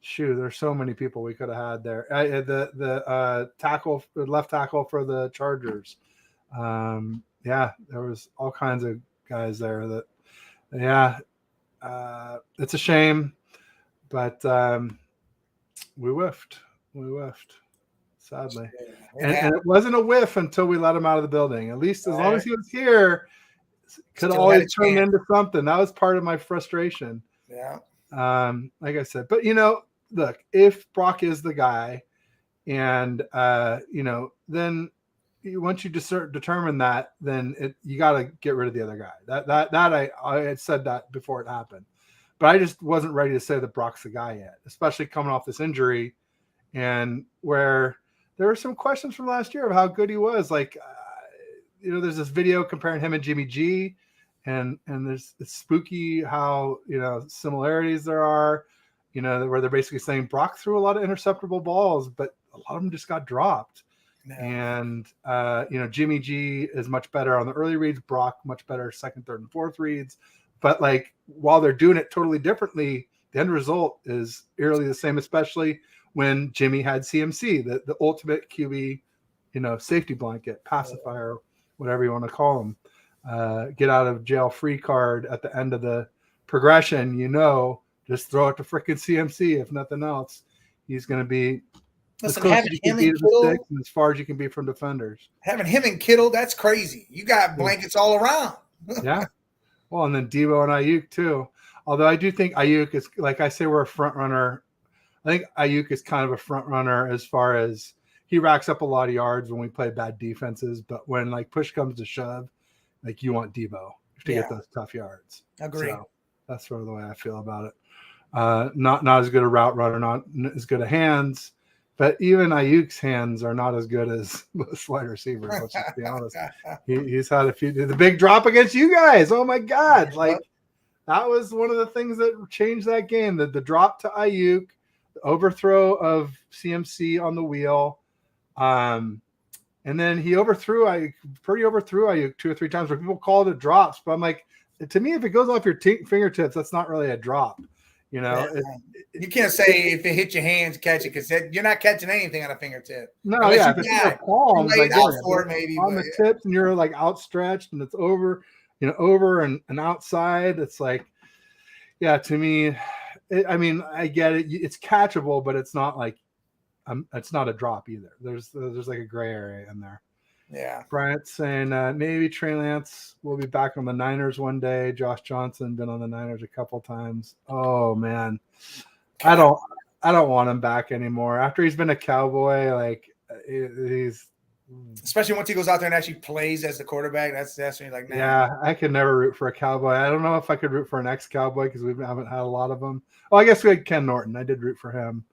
Shoot, there's so many people we could have had there. The tackle, left tackle for the Chargers. There was all kinds of guys there. It's a shame, but we whiffed. Sadly. And it wasn't a whiff until we let him out of the building. At least as long as he was here, could always turn into something. That was part of my frustration. Yeah. Like I said, but look, if Brock is the guy and then once you determine that, then you got to get rid of the other guy. That I had said that before it happened, but I just wasn't ready to say that Brock's the guy yet, especially coming off this injury and where there were some questions from last year of how good he was. Like, there's this video comparing him and Jimmy G, and it's spooky how, similarities there are, where they're basically saying Brock threw a lot of interceptable balls, but a lot of them just got dropped. No. And, Jimmy G is much better on the early reads, Brock much better second, third, and fourth reads. But like, while they're doing it totally differently, the end result is eerily the same, especially when Jimmy had CMC, the ultimate QB, safety blanket, pacifier, whatever you want to call him, get out of jail free card at the end of the progression, just throw it to freaking CMC. If nothing else, he's going to be as close as you can be to the sticks and as far as you can be from defenders. Having him and Kittle, that's crazy. You got blankets all around. Yeah. Well, and then Debo and Ayuk too. Although I do think Ayuk is, like I say, we're a front runner. I think Ayuk is kind of a front runner as far as he racks up a lot of yards when we play bad defenses, but when like push comes to shove, like you want Debo to get those tough yards. Agree. So that's sort of the way I feel about it. Not as good a route runner, not as good a hands, but even Ayuk's hands are not as good as most wide receivers. Let's just be honest. He's had a few. The big drop against you guys. Oh my God! Like that was one of the things that changed that game. The drop to Ayuk. The overthrow of CMC on the wheel. And then he overthrew Ayuk 2 or 3 times where people called it drops. But I'm like, to me, if it goes off your fingertips, that's not really a drop. You can't say if it hit your hands, catch it, because you're not catching anything on a fingertip. No, if it's in your palm, like, on the tips and you're like outstretched and it's over, over and outside. It's like, to me, I get it. It's catchable, but it's not like it's not a drop either. There's like a gray area in there. Yeah. Bryant saying maybe Trey Lance will be back on the Niners one day. Josh Johnson been on the Niners a couple times. Oh man, I don't want him back anymore. After he's been a Cowboy, like he's. Especially once he goes out there and actually plays as the quarterback, that's when you're like, man. Yeah, I could never root for a Cowboy. I don't know if I could root for an ex-Cowboy because we haven't had a lot of them. Well, I guess we had Ken Norton. I did root for him,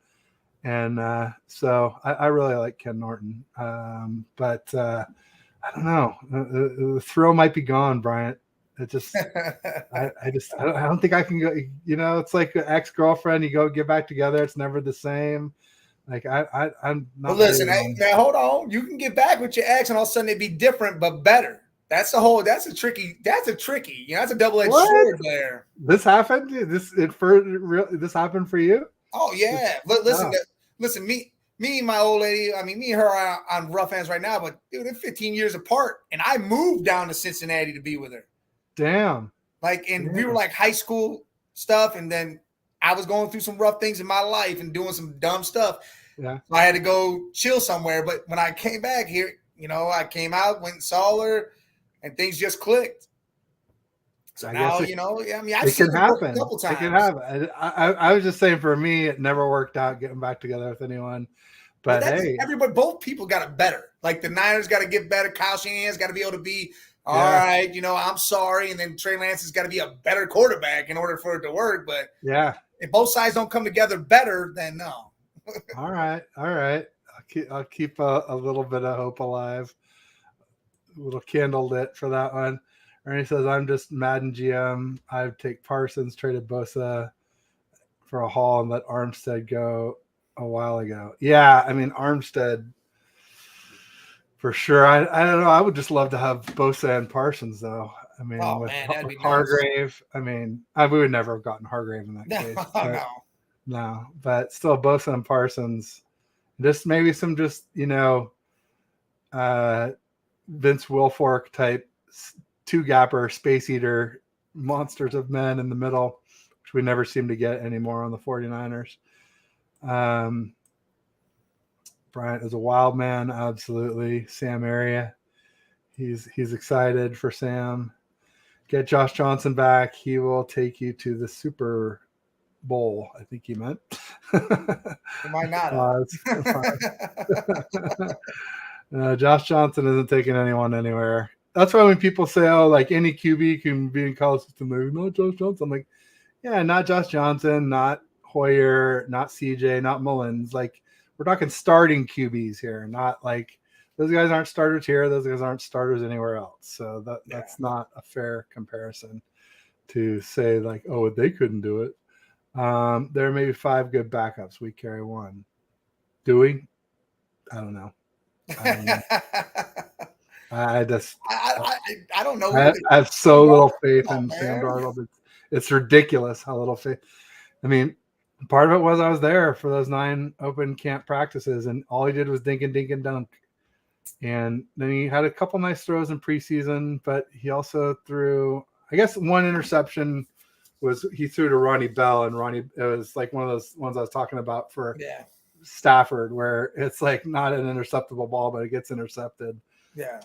and so I really like Ken Norton. But I don't know. The thrill might be gone, Bryant. It just, I don't think I can go. It's like an ex-girlfriend. You go get back together. It's never the same. Like I'm not. But listen, now hold on. You can get back with your ex, and all of a sudden it'd be different but better. That's a tricky. That's a double-edged sword there. This happened. This happened for you. Oh yeah, but listen, me me and my old lady, I mean, me and her are on rough ends right now, but dude, they're 15 years apart. And I moved down to Cincinnati to be with her. Damn. Like, and we were like high school stuff. And then I was going through some rough things in my life and doing some dumb stuff. Yeah. So I had to go chill somewhere. But when I came back here, you know, I came out, went and saw her, and things just clicked. So I now, guess you know, I mean, I've it seen can it work a happen. couple times. It can happen. I was just saying, for me, it never worked out getting back together with anyone. But hey, everybody, both people got it better. Like the Niners got to get better. Kyle Shanahan's got to be able to be all right. You know, I'm sorry, and then Trey Lance has got to be a better quarterback in order for it to work. But yeah, if both sides don't come together better, then no. All right. I'll keep a little bit of hope alive. A little candle lit for that one. Ernie says, I'm just Madden GM. I'd take Parsons, traded Bosa for a haul, and let Armstead go a while ago. Yeah, I mean, Armstead, for sure. I don't know. I would just love to have Bosa and Parsons, though. I mean, with that'd be Hargrave, nice. I mean, we would never have gotten Hargrave in that case. But, no, but still Bosa and Parsons. Just maybe some just, you know, Vince Wilfork type two-gapper, space eater, monsters of men in the middle, which we never seem to get anymore on the 49ers. Bryant is a wild man, absolutely. Sam Area, he's excited for Sam. Get Josh Johnson back. He will take you to the Super Bowl, I think he meant. It might not. Josh Johnson isn't taking anyone anywhere. That's why when people say, oh, like any QB can be in college system, like, no, Josh Johnson. I'm like, yeah, not Josh Johnson, not Hoyer, not CJ, not Mullins. Like, we're talking starting QBs here, not like those guys aren't starters here. Those guys aren't starters anywhere else. So that's not a fair comparison to say like, oh, they couldn't do it. There are maybe 5 good backups. We carry 1. Do we? I don't know. I don't know. I have so little faith in Sam Darnold. It's ridiculous how little faith. I mean, part of it was I was there for those 9 open camp practices, and all he did was dink and dunk. And then he had a couple nice throws in preseason, but he also threw, I guess, 1 interception was he threw to Ronnie Bell, and it was like one of those ones I was talking about for Stafford, where it's like not an interceptable ball, but it gets intercepted. Yeah.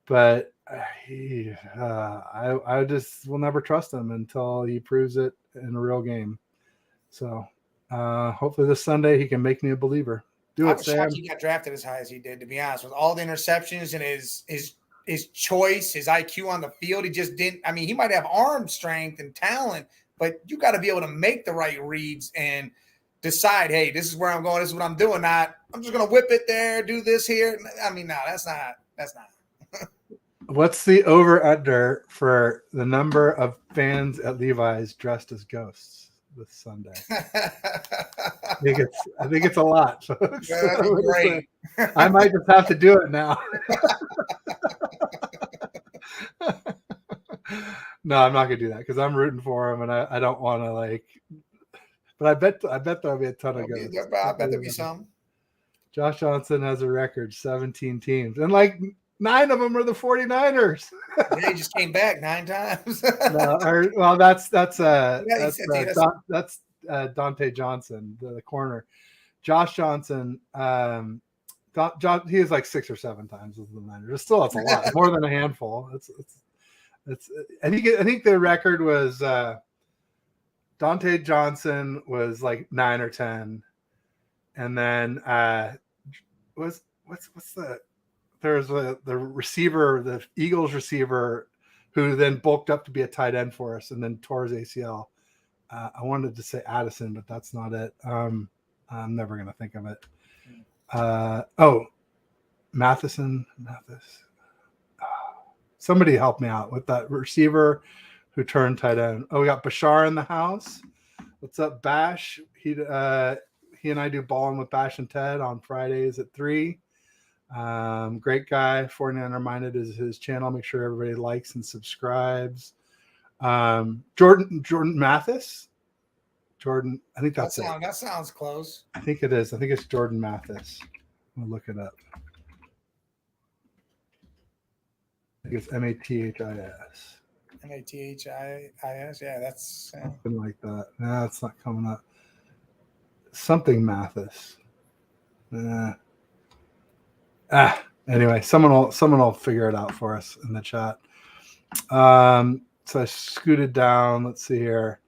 But I just will never trust him until he proves it in a real game. So hopefully this Sunday he can make me a believer. I was shocked he got drafted as high as he did, to be honest, with all the interceptions and his choice, his IQ on the field. He just didn't. I mean, he might have arm strength and talent, but you got to be able to make the right reads and decide, hey, this is where I'm going. This is what I'm doing. Not, I'm just going to whip it there, do this here. I mean, no, that's not. What's the over-under for the number of fans at Levi's dressed as ghosts this Sunday? I think it's a lot, folks. Yeah, that'd be great. I might just have to do it now. No, I'm not gonna do that because I'm rooting for him, and I don't want to like. But I bet there'll be a ton of ghosts. I bet there'll be some. Josh Johnson has a record 17 teams, and like 9 of them are the 49ers. He just came back 9 times. That's Dante Johnson, the corner. Josh Johnson, he is like 6 or 7 times with the Niners. Still, that's a lot, more than a handful. I think the record was Dante Johnson was like 9 or 10, and then there's the receiver, the Eagles receiver, who then bulked up to be a tight end for us and then tore his ACL. I wanted to say Addison, but that's not it. I'm never going to think of it. Mathis. Somebody help me out with that receiver who turned tight end. Oh, we got Bashar in the house. What's up, Bash? He and I do balling with Bash and Ted on Fridays at 3. Great guy. 49er Minded is his channel. Make sure everybody likes and subscribes. Jordan Mathis. Jordan. I think that's it. That sounds close. I think it is. I think it's Jordan Mathis. I'll look it up. I think it's Mathis. Mathis. Yeah, that's something like that. No, it's not coming up. Something Mathis. Anyway, someone will figure it out for us in the chat. So I scooted down. Let's see here.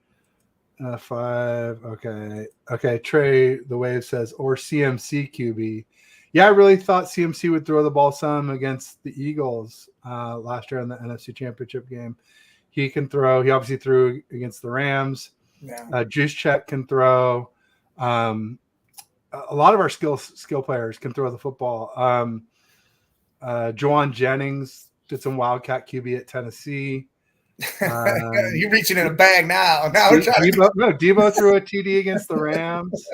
5. Okay. Trey the Wave says or CMC QB. Yeah, I really thought CMC would throw the ball some against the Eagles last year in the NFC Championship game. He can throw. He obviously threw against the Rams. Yeah. Juszczyk can throw. A lot of our skill players can throw the football. Juwan Jennings did some Wildcat QB at Tennessee. You're reaching in a bag now. Now we're trying Debo threw a TD against the Rams.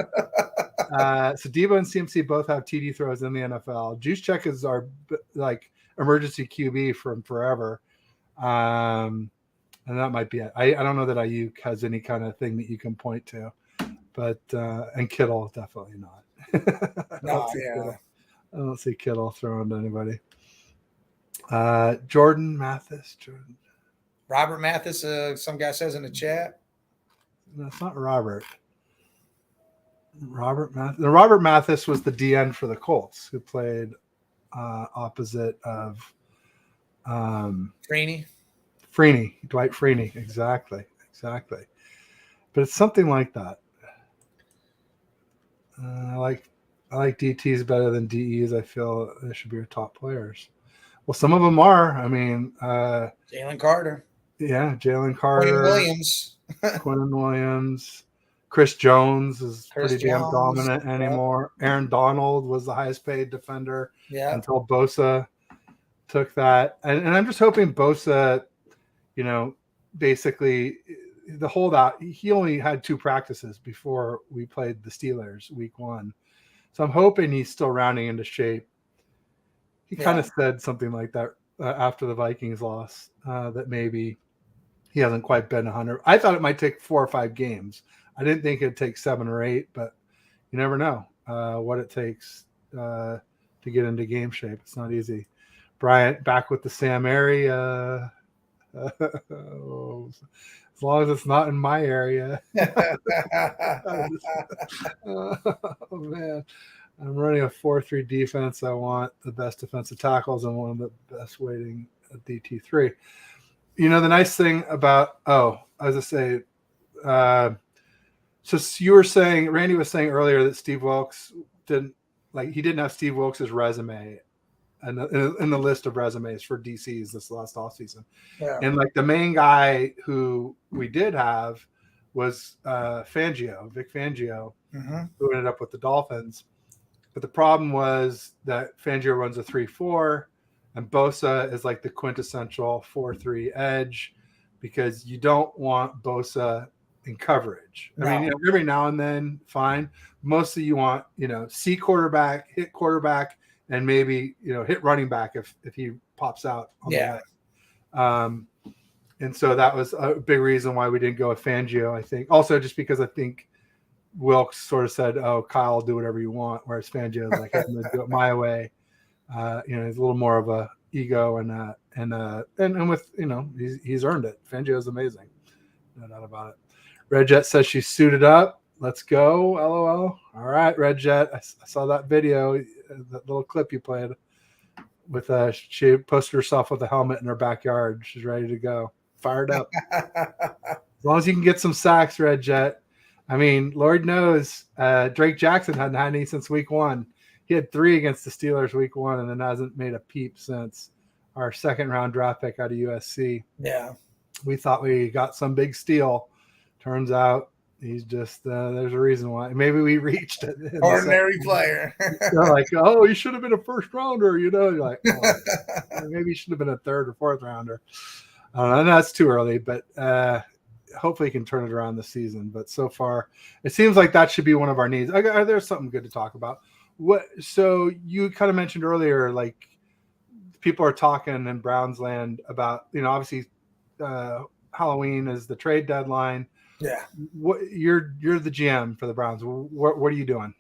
So Debo and CMC both have TD throws in the NFL. Juszczyk is our emergency QB from forever. And that might be it. I don't know that Ayuk has any kind of thing that you can point to, but and Kittle definitely not. I don't see Kittle throwing to anybody. Jordan Mathis. Robert Mathis. Some guy says in the chat. No, it's not Robert. Robert Mathis was the DN for the Colts who played opposite of Freeney, Dwight Freeney. Exactly. But it's something like that. I like DTs better than DEs. I feel they should be our top players. Well, some of them are. I mean, Jalen Carter. Yeah, Jalen Carter. Quinnen Williams. Chris Jones is pretty damn dominant anymore. Aaron Donald was the highest paid defender until Bosa took that. And I'm just hoping Bosa, basically the holdout, he only had 2 practices before we played the Steelers week 1. So I'm hoping he's still rounding into shape. He kind of said something like that after the Vikings loss, that maybe he hasn't quite been 100. I thought it might take 4 or 5 games. I didn't think it'd take 7 or 8, but you never know what it takes to get into game shape. It's not easy. Bryant back with the Sam area. As long as it's not in my area. Oh, man. I'm running a 4-3 defense. I want the best defensive tackles and one of the best weighting at DT3. The nice thing about, as I say, so you were saying, Randy was saying earlier that Steve Wilks didn't have Steve Wilks' resume in the list of resumes for DCs this last offseason. Yeah. And the main guy who we did have was Vic Fangio, who ended up with the Dolphins. But the problem was that Fangio runs a 3-4, and Bosa is the quintessential 4-3 edge, because you don't want Bosa in coverage. I mean, every now and then, fine. Mostly you want, see quarterback, hit quarterback, and maybe, hit running back if he pops out on the way. And so that was a big reason why we didn't go with Fangio, I think. Also, just because I think Wilks sort of said, Kyle, do whatever you want, whereas Fangio is I'm going to do it my way. He's a little more of a ego and with, he's earned it. Fangio is amazing. No doubt about it. Red Jet says she's suited up. Let's go. LOL. All right, Red Jet. I saw that video, that little clip you played with she posted herself with a helmet in her backyard. She's ready to go. Fired up. As long as you can get some sacks, Red Jet. I mean, Lord knows Drake Jackson hadn't had any since week 1. He had 3 against the Steelers week 1 and then hasn't made a peep since. Our 2nd-round draft pick out of USC. Yeah. We thought we got some big steal. Turns out he's just there's a reason why. Maybe we reached it. Ordinary player. They're he should have been a 1st-rounder, You're like, maybe he should have been a 3rd or 4th rounder. And that's too early, but hopefully he can turn it around this season. But so far, it seems like that should be one of our needs. There's something good to talk about. So you kind of mentioned earlier, people are talking in Browns land about, obviously Halloween is the trade deadline. Yeah. What you're the GM for the Browns. What are you doing?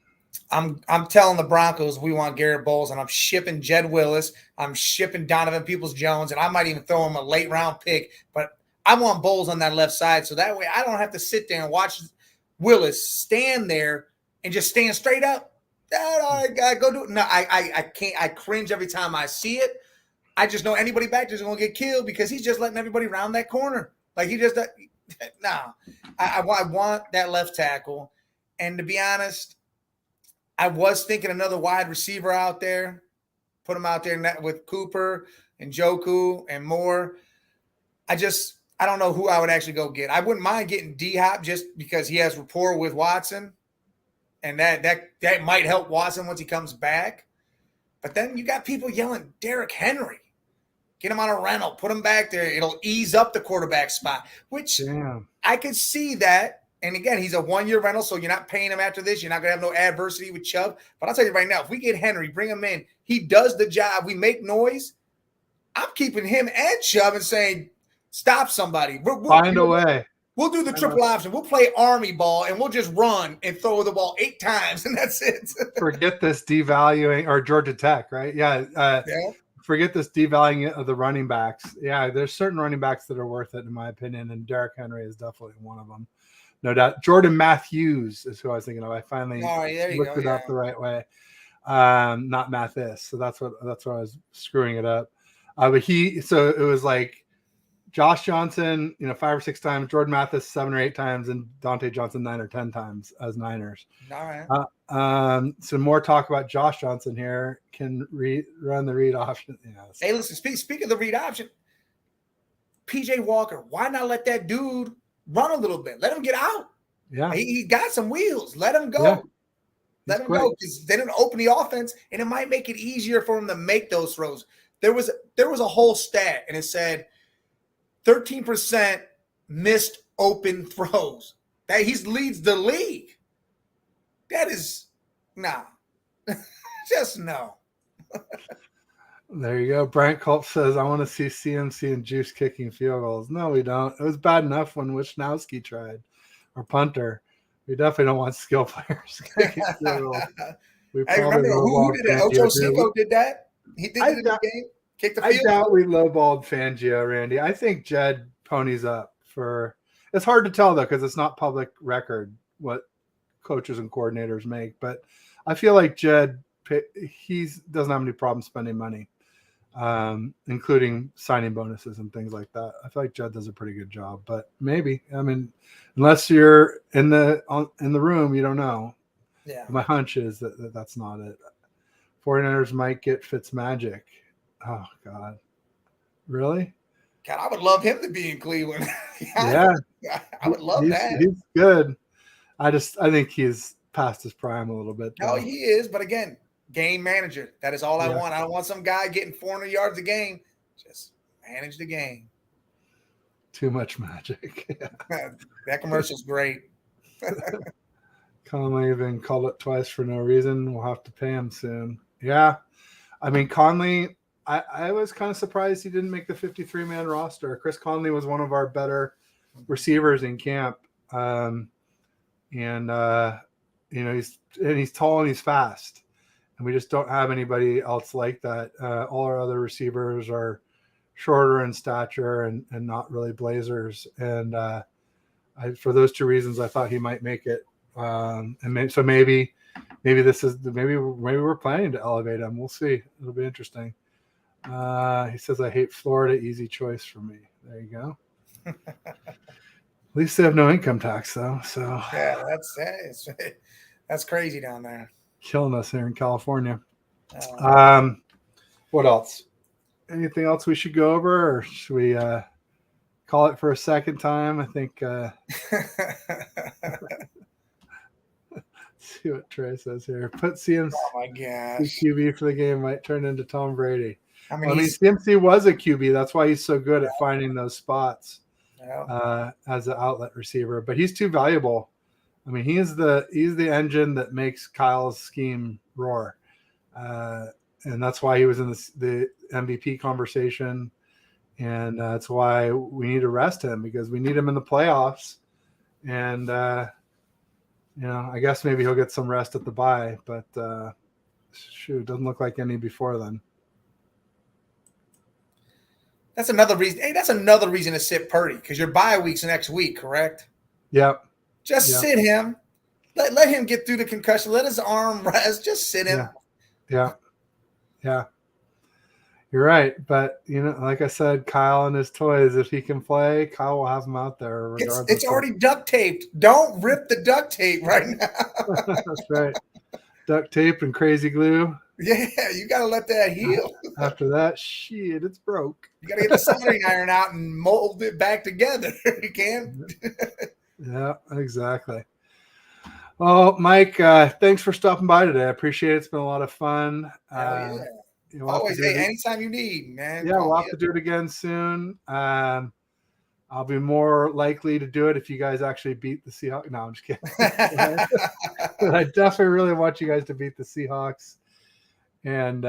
I'm telling the Broncos we want Garrett Bowles, and I'm shipping Jed Willis. I'm shipping Donovan Peoples-Jones, and I might even throw him a late round pick. But I want Bowles on that left side, so that way I don't have to sit there and watch Willis stand there and just stand straight up. I go do it. No, I can't. I cringe every time I see it. I just know anybody back there's going to get killed because he's just letting everybody round that corner. Like he just no. I want that left tackle, and to be honest, I was thinking another wide receiver out there, put him out there with Cooper and Njoku and Moore. I don't know who I would actually go get. I wouldn't mind getting D-Hop just because he has rapport with Watson, and that might help Watson once he comes back. But then you got people yelling Derrick Henry. Get him on a rental, put him back there. It'll ease up the quarterback spot, which I could see that. And again, he's a 1-year rental, so you're not paying him after this. You're not going to have no adversity with Chubb. But I'll tell you right now, if we get Henry, bring him in, he does the job. We make noise. I'm keeping him and Chubb and saying, stop somebody. Find a way. We'll do the triple option. We'll play army ball, and we'll just run and throw the ball 8 times, and that's it. Forget this devaluing, or Georgia Tech, right? Yeah. Forget this devaluing of the running backs. Yeah, there's certain running backs that are worth it, in my opinion, and Derrick Henry is definitely one of them. No doubt. Jordan Matthews is who I was thinking of. I finally looked it up the right way. Not Mathis. So that's what I was screwing it up. But so it was like Josh Johnson, 5 or 6 times, Jordan Mathis 7 or 8 times, and Dante Johnson 9 or 10 times as Niners. All right. Some more talk about Josh Johnson here. Can run the read option. Yes. Hey, listen, speak of the read option. PJ Walker, why not let that dude run a little bit? Let him get out. Yeah. He got some wheels. Let him go. Yeah. Let him go, because they didn't open the offense, and it might make it easier for him to make those throws. There was a whole stat, and it said 13% missed open throws. That he leads the league. That is just no. There you go. Brent Culp says, I want to see CMC and Juice kicking field goals. No, we don't. It was bad enough when Wisnowski tried, or punter. We definitely don't want skill players kicking field goals. I remember who did it? Ocho Cinco did that. He did it in the game. Kicked the field. I doubt we lowballed Fangio, Randy. I think Jed ponies up for. It's hard to tell though because it's not public record what coaches and coordinators make. But I feel like Jed, he doesn't have any problem spending money, including signing bonuses and things like that. I feel like Jed does a pretty good job. But maybe, I mean, unless you're in the room, you don't know. Yeah. My hunch is that's not it. 49ers might get Fitzmagic. Oh, God. Really? God, I would love him to be in Cleveland. Yeah. I would love that. He's good. I think he's past his prime a little bit. No, he is. But again, game manager. That is all I want. I don't want some guy getting 400 yards a game. Just manage the game. Too much magic. That commercial's great. Conley even called it twice for no reason. We'll have to pay him soon. Yeah. I mean, Conley, I was kind of surprised he didn't make the 53-man roster. Chris Conley was one of our better receivers in camp. He's tall and he's fast. And we just don't have anybody else like that. All our other receivers are shorter in stature and not really blazers. And for those 2 reasons, I thought he might make it. Maybe we're planning to elevate him. We'll see. It'll be interesting. He says, I hate Florida. Easy choice for me. There you go. At least they have no income tax, though. So yeah, that's crazy down there. Killing us here in California. What else? Anything else we should go over, or should we call it for a second time? I think. See what Trey says here. Put CMC QB for the game might turn into Tom Brady. I mean, CMC was a QB. That's why he's so good at finding those spots as an outlet receiver. But he's too valuable. I mean, he's the engine that makes Kyle's scheme roar, and that's why he was in the MVP conversation. And that's why we need to rest him, because we need him in the playoffs. and I guess maybe he'll get some rest at the bye, but shoot, doesn't look like any before then. That's another reason. Hey, that's another reason to sit Purdy, because your bye week's next week, correct? Yep. Just sit him. Let him get through the concussion. Let his arm rest. Just sit him. Yeah. You're right, but like I said, Kyle and his toys. If he can play, Kyle will have him out there regardless. It's already duct taped. Don't rip the duct tape right now. That's right. Duct tape and crazy glue. Yeah, you got to let that heal. After that, shit, it's broke. You got to get the soldering iron out and mold it back together. You can. Yeah, exactly. Well, Mike, thanks for stopping by today. I appreciate it. It's been a lot of fun. Always, anytime you need, man. Yeah, we'll have to do it again soon. I'll be more likely to do it if you guys actually beat the Seahawks. No, I'm just kidding. But I definitely really want you guys to beat the Seahawks, and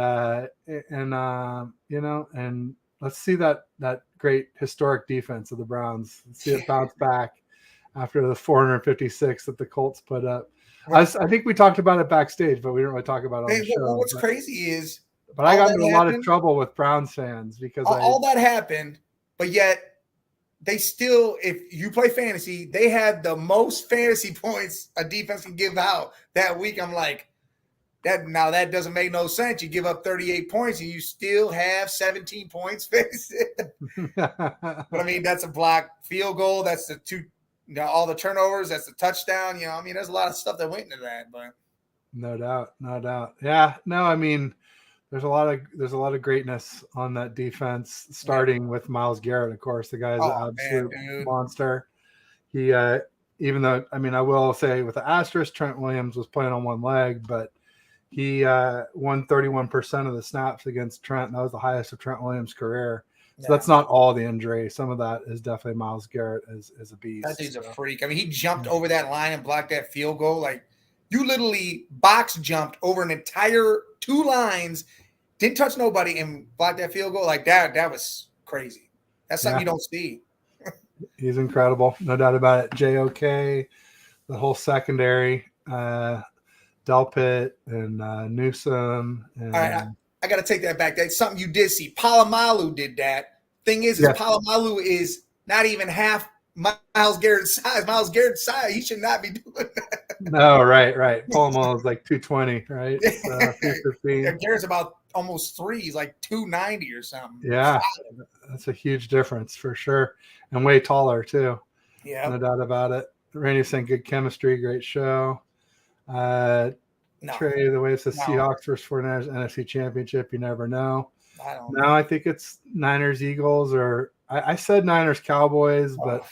let's see that great historic defense of the Browns. Let's see it bounce back after the 456 that the Colts put up. I think we talked about it backstage, but we didn't really talk about it on the show. What's crazy is, but I got into a lot of trouble with Browns fans because all that happened, but yet they still, if you play fantasy, they had the most fantasy points a defense can give out that week. I'm like, that doesn't make no sense. You give up 38 points and you still have 17 points. But I mean, that's a blocked field goal. That's the two. All the turnovers, that's the touchdown. There's a lot of stuff that went into that, but no doubt. Yeah, no, I mean, there's a lot of greatness on that defense, starting with Myles Garrett, of course. The guy's an absolute monster. He, even though, I mean, I will say with the asterisk, Trent Williams was playing on one leg, but he won 31% of the snaps against Trent. And that was the highest of Trent Williams' career. So that's not all the injury. Some of that is definitely Myles Garrett as a beast. That dude's a freak. I mean, he jumped over that line and blocked that field goal. Like, you literally box jumped over an entire two lines, didn't touch nobody, and blocked that field goal. Like, that was crazy. That's something you don't see. He's incredible. No doubt about it. JOK, the whole secondary, Delpit and Newsome. And, all right, I got to take that back. That's something you did see. Palomalu did that. Thing is Palomalu is not even half Myles Garrett's size. Myles Garrett's size, he should not be doing that. No, right. Palomalu is like 220, right? 215. Yeah, Garrett's about almost 3. He's like 290 or something. Yeah, that's a huge difference for sure. And way taller, too. Yeah. No doubt about it. Randy saying good chemistry, great show. Trey, the way it's the Seahawks versus 49ers NFC Championship, you never know. I think it's Niners Eagles, or I said Niners Cowboys, but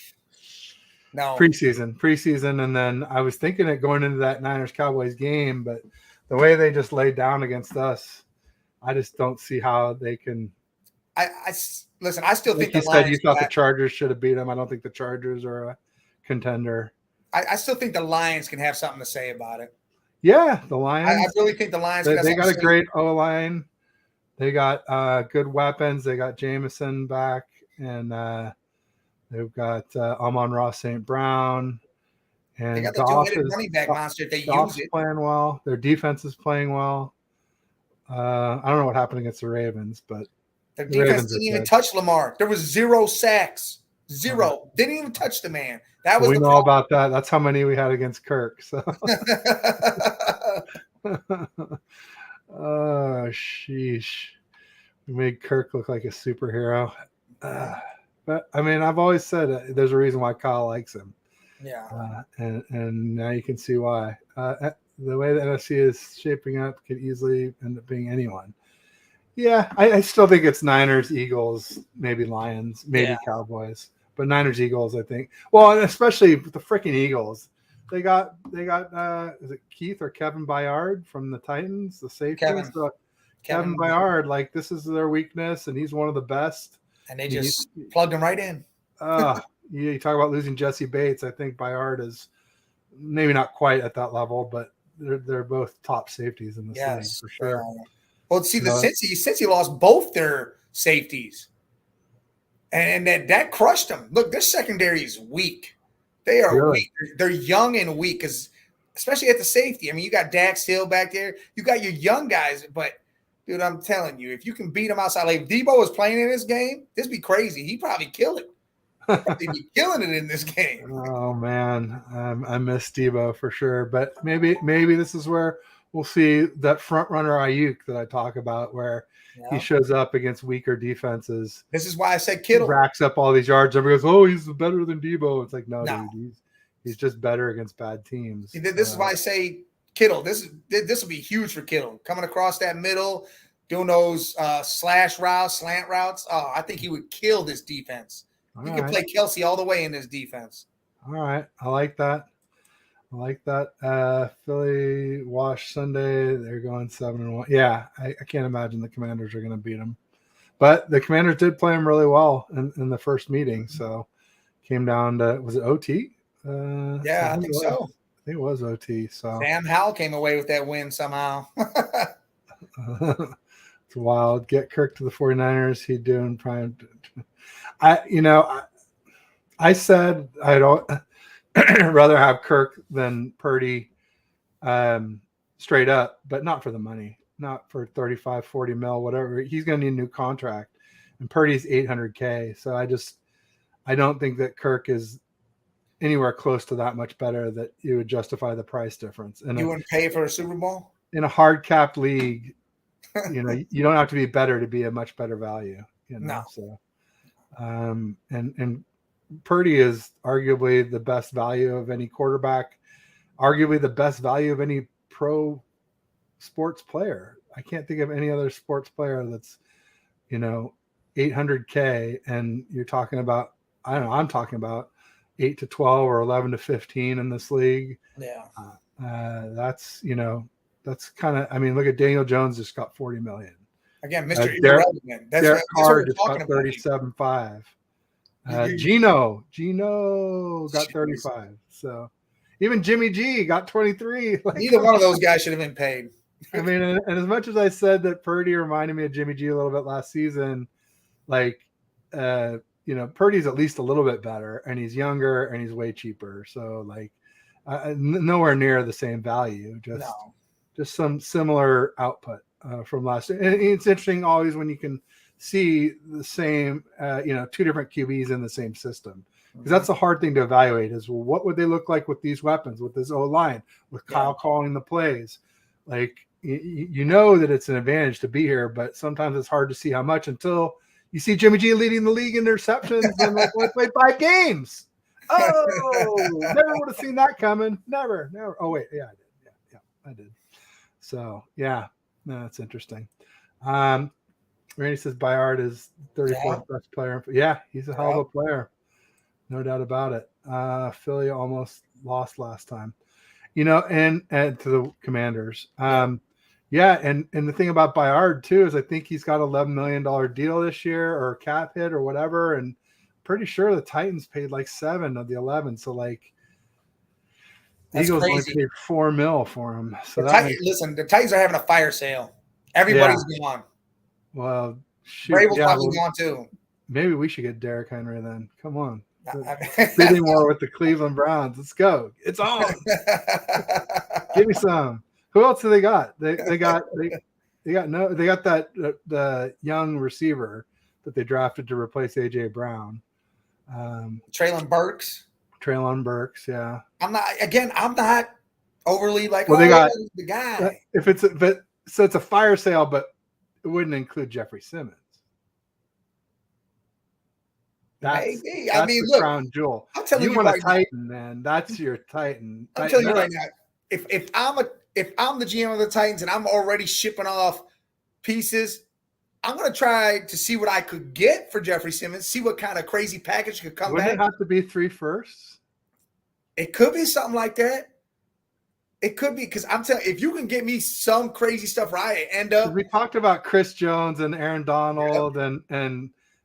no preseason, and then I was thinking it going into that Niners Cowboys game, but the way they just laid down against us, I just don't see how they can. Listen. I still think you said you thought the Chargers should have beat them. I don't think the Chargers are a contender. I still think the Lions can have something to say about it. Yeah, the Lions. I really think the Lions. They got a great O-line. They got good weapons. They got Jameson back, and they've got Amon-Ra St. Brown. And they got the two-headed running back monster. They use it. Playing well. Their defense is playing well. I don't know what happened against the Ravens, but their defense didn't even touch Lamar. There was 0 sacks. 0. Didn't even touch the man. That was we know about that. That's how many we had against Kirk. So. Oh, sheesh. We made Kirk look like a superhero. But, I mean, I've always said there's a reason why Kyle likes him. Yeah. And now you can see why. The way the NFC is shaping up could easily end up being anyone. Yeah, I still think it's Niners, Eagles, maybe Lions, maybe Cowboys. But Niners, Eagles, I think. Well, and especially the freaking Eagles. They got is it Keith or Kevin Byard from the Titans, the safety? Kevin Byard, like, this is their weakness, and he's one of the best. And they just plugged him right in. You talk about losing Jesse Bates. I think Byard is maybe not quite at that level, but they're both top safeties in the league for sure. Well, see, Cincy lost both their safeties. And that crushed them. Look, their secondary is weak. They are Really? weak. They're young and weak because, especially at the safety. I mean, you got Dax Hill back there. You got your young guys, but dude, I'm telling you, if you can beat them outside, like if Debo was playing in this game, this be crazy. He'd probably kill it. He'd probably be killing it in this game. Oh man, I miss Debo for sure. But maybe this is where we'll see that front runner Ayuk that I talk about, where he shows up against weaker defenses. This is why I said Kittle Racks up all these yards. Everybody goes, "Oh, he's better than Debo." It's like, no. Dude, he's just better against bad teams. This is why I say Kittle. This will be huge for Kittle coming across that middle, doing those slash routes, slant routes. Oh, I think he would kill this defense. You can play Kelsey all the way in this defense. All right. I like that. Philly wash Sunday. They're going 7-1. Yeah, I can't imagine the Commanders are going to beat them. But the Commanders did play them really well in the first meeting. So came down to, was it OT? I think so. I think it was OT. So Sam Howell came away with that win somehow. It's wild. Get Kirk to the 49ers. He'd doing prime. I said I'd rather have Kirk than Purdy straight up, but not for the money, not for 35, 40 mil, whatever. He's going to need a new contract, and Purdy's $800K. So I don't think that Kirk is anywhere close to that much better that you would justify the price difference. And you wouldn't pay for a Super Bowl? In a hard capped league, you don't have to be better to be a much better value. No. So, and Purdy is arguably the best value of any quarterback, arguably the best value of any pro sports player. I can't think of any other sports player that's, $800K, and you're talking about, I don't know, I'm talking about 8 to 12 or 11 to 15 in this league. Yeah. That's kind of, look at Daniel Jones just got 40 million. Again, Mr. Irrelevant. Derek Carr just got 37.5. Gino got 35. So even Jimmy G got 23. Neither one of those guys should have been paid. And as much as I said that Purdy reminded me of Jimmy G a little bit last season, Purdy's at least a little bit better, and he's younger and he's way cheaper. So nowhere near the same value. Just some similar output from last year. And it's interesting always when you can see the same, two different QBs in the same system, because that's the hard thing to evaluate is, well, what would they look like with these weapons, with this O-line, with Kyle calling the plays? You know that it's an advantage to be here, but sometimes it's hard to see how much until you see Jimmy G leading the league in interceptions and I played 5 games. Oh, never would have seen that coming. Never. Oh wait, yeah, I did. Yeah, I did. So yeah, no, that's interesting. Randy says Bayard is 34th best player. Yeah, he's a hell of a player, no doubt about it. Philly almost lost last time, and to the Commanders. And the thing about Bayard too is I think he's got $11 million deal this year, or cap hit or whatever, and pretty sure the Titans paid like 7 of the 11. So that's Eagles crazy. only paid $4 million for him. So the Titans are having a fire sale. Everybody's gone. Well, shoot, Vrabel's probably gone too. Maybe we should get Derrick Henry then. Come on. Bidding war with the Cleveland Browns. Let's go. It's on. Give me some. Who else do they got? They got that the young receiver that they drafted to replace AJ Brown. Treylon Burks, yeah. I'm not overly they got the guy. So it's a fire sale, but it wouldn't include Jeffrey Simmons. That's the crown jewel. I'm telling you want right a Titan, man. That's your Titan. I'm telling you right now. If I'm the GM of the Titans and I'm already shipping off pieces, I'm going to try to see what I could get for Jeffrey Simmons, see what kind of crazy package could come back. Wouldn't it have to be 3 firsts? It could be something like that. It could be, because I'm telling you, if you can get me some crazy stuff where I end up. We talked about Chris Jones and Aaron Donald,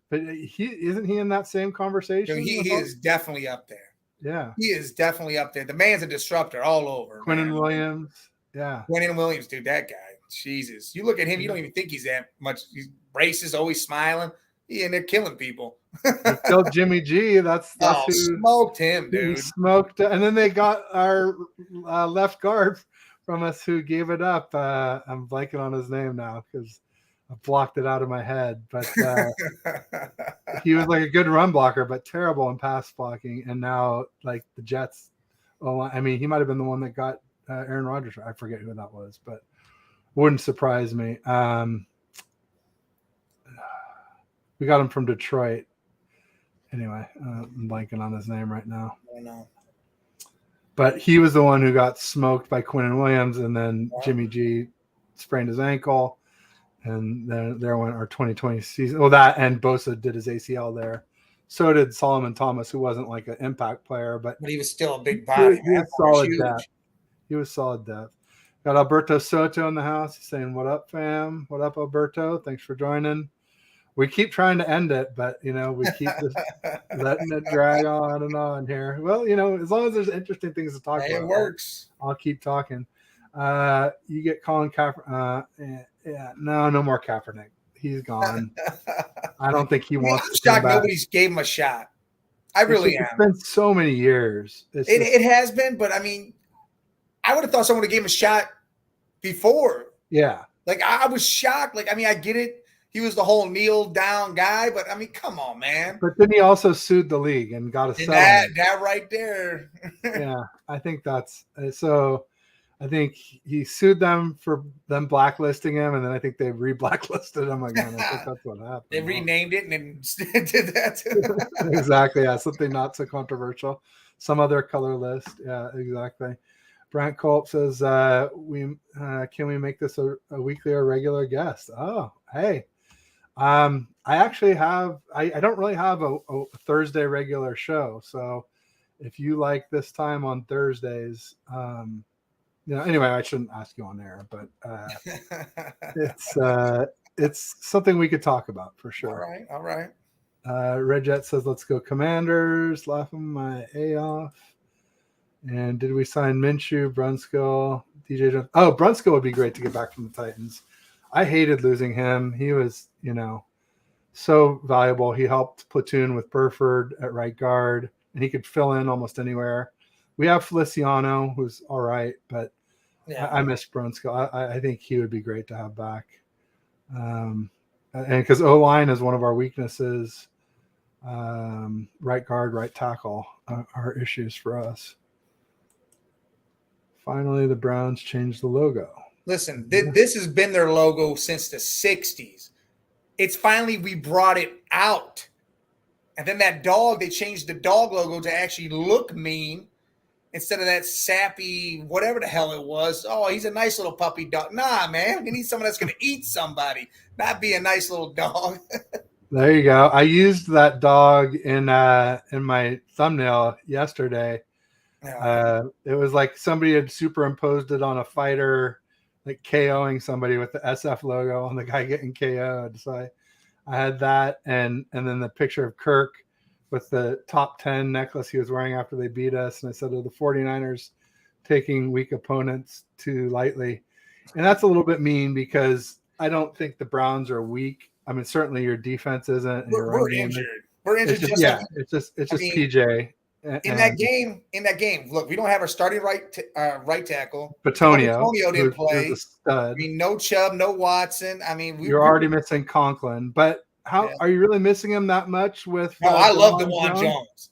but isn't he in that same conversation? He is definitely up there. Yeah. He is definitely up there. The man's a disruptor all over. Quinnen Williams. Yeah. Quinnen Williams, dude, that guy. Jesus. You look at him, you don't even think he's that much. He's braces, always smiling. He in there killing people. He killed Jimmy G. That's Oh, who smoked him, he dude. smoked. And then they got our left guard from us who gave it up. I'm blanking on his name now because I blocked it out of my head. But he was like a good run blocker, but terrible in pass blocking. And now, like the Jets, I mean, he might have been the one that got Aaron Rodgers. I forget who that was, but wouldn't surprise me. We got him from Detroit. Anyway, I'm blanking on his name right now. I don't know. But he was the one who got smoked by Quinnen Williams, and then Jimmy G sprained his ankle, and then there went our 2020 season. Well, that and Bosa did his ACL there. So did Solomon Thomas, who wasn't like an impact player, but he was still a big body. He was solid depth. He was solid depth. Got Alberto Soto in the house. He's saying, "What up, fam? What up, Alberto? Thanks for joining." We keep trying to end it, but we keep just letting it drag on here. Well, as long as there's interesting things to talk about, it works. I'll keep talking. You get Colin Kaepernick. No more Kaepernick. He's gone. I don't think he wants. I'm shocked nobody's gave him a shot. I really am. It's been so many years. It has been, but I mean, I would have thought someone would have gave him a shot before. Yeah. Like I was shocked. Like, I mean, I get it. He was the whole kneel down guy, but I mean, come on, man. But then he also sued the league and got a settlement. That right there. Yeah, I think that's so. I think he sued them for them blacklisting him, and then I think they re-blacklisted him again. I think that's what happened. They renamed it and then did that too. Exactly. Yeah, something not so controversial. Some other color list. Yeah, exactly. Brent Culp says, can we make this a weekly or regular guest? Oh, hey. I actually have, I don't really have a Thursday regular show. So if you like this time on Thursdays, anyway, I shouldn't ask you on there, but it's something we could talk about for sure. All right. Red Jet says, let's go Commanders, laughing my A off. And did we sign Minshew, Brunskill, DJ Jones? Oh, Brunskill would be great to get back from the Titans. I hated losing him. He was, so valuable. He helped platoon with Burford at right guard, and he could fill in almost anywhere. We have Feliciano, who's all right, but I miss Brunskill. I think he would be great to have back. And because O-line is one of our weaknesses, right guard, right tackle are issues for us. Finally, the Browns changed the logo. Listen, this has been their logo since the 60s. It's finally we brought it out. And then that dog, they changed the dog logo to actually look mean instead of that sappy, whatever the hell it was. Oh, he's a nice little puppy dog. Nah, man, we need someone that's going to eat somebody, not be a nice little dog. There you go. I used that dog in my thumbnail yesterday. It was like somebody had superimposed it on a fighter, like KOing somebody with the SF logo on the guy getting KO'd. So I had that, and then the picture of Kirk with the top 10 necklace he was wearing after they beat us. And I said, the 49ers taking weak opponents too lightly. And that's a little bit mean because I don't think the Browns are weak. I mean, certainly your defense isn't. We're injured. We're injured. It's just PJ. In that game, look, we don't have our starting right tackle. Bitonio didn't play. I mean, no Chubb, no Watson. I mean, you're already missing Conklin. But are you really missing him that much? With I love DeJuan Jones.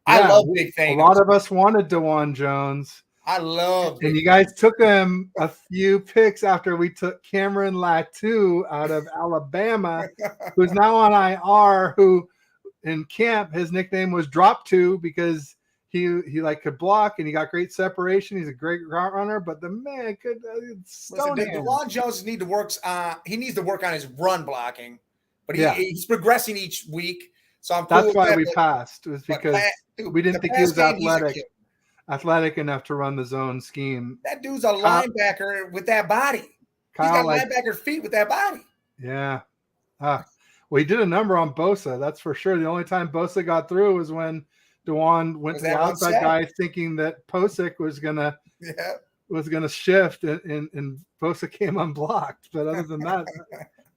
I love Big Thanos. A lot of us wanted DeJuan Jones. I love. And you guys took him a few picks after we took Cameron Latu out of Alabama, who's now on IR. Who in camp his nickname was Drop Two because he like could block and he got great separation. He's a great route runner, but the man could stone him. DeJuan Jones needs to work. He needs to work on his run blocking, but he's progressing each week. So I'm cool. That's why we passed. It was because we didn't think he was athletic enough to run the zone scheme. That dude's a linebacker with that body. He's got linebacker feet with that body. Yeah. Well, he did a number on Bosa. That's for sure. The only time Bosa got through was when DeJuan went to the outside guy thinking that Posick was gonna shift and Bosa came unblocked. But other than that,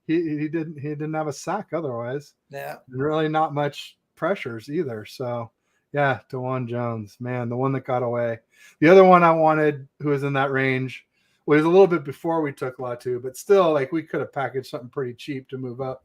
he didn't have a sack otherwise. Yeah. And really not much pressures either. So yeah, DeJuan Jones, man, the one that got away. The other one I wanted who was in that range was a little bit before we took Latu, but still, like, we could have packaged something pretty cheap to move up.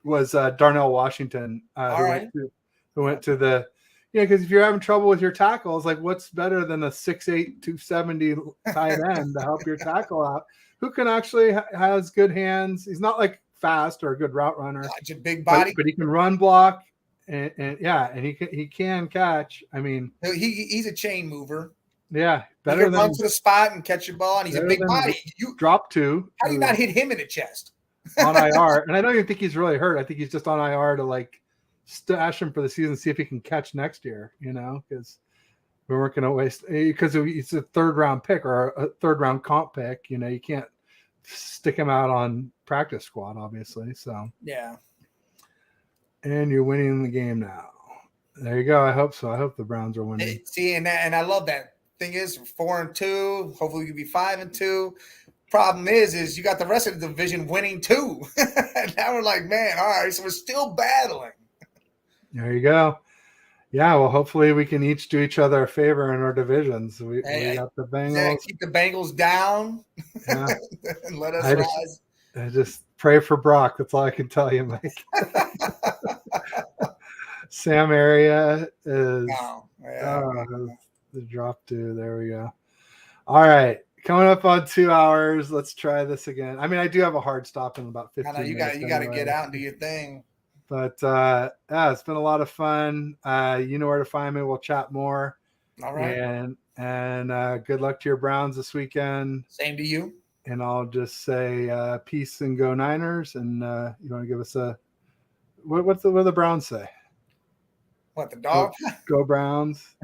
Was Darnell Washington, who went to the, because if you're having trouble with your tackles, like, what's better than a 6'8", 270 tight end to help your tackle out, who can actually has good hands. He's not like fast or a good route runner. Such a big body, but he can run block, and he can catch. I mean, he's a chain mover. Yeah, better than run to the spot and catch your ball, and he's a big body. You drop two. How do you not hit him in the chest? On IR, and I don't even think he's really hurt. I think he's just on IR to like stash him for the season, see if he can catch next year. Because we weren't going to waste, because it's a 3rd round pick or a 3rd round comp pick. You can't stick him out on practice squad, obviously. So yeah. And you're winning the game now. There you go. I hope so. I hope the Browns are winning. See, and I love that. Thing is, 4-2. Hopefully, you'll be 5-2. Problem is you got the rest of the division winning too. And now we're like, man, all right, so we're still battling. There you go. Yeah, well, hopefully we can each do each other a favor in our divisions. We got the Bengals. Yeah, keep the Bengals down. Yeah. And let us rise. I just pray for Brock. That's all I can tell you, Mike. Sam Area is the drop to. There we go. All right. Coming up on 2 hours. Let's try this again. I mean, I do have a hard stop in about 15 minutes. You got to get out and do your thing. But it's been a lot of fun. You know where to find me. We'll chat more. All right. And good luck to your Browns this weekend. Same to you. And I'll just say peace and go Niners. And you want to give us what do the Browns say? What, the dog? Go Browns.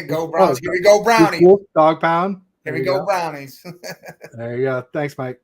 Go Browns. Here we go, Brownie. Dog pound. Here we go, Brownies. There you go. Thanks, Mike.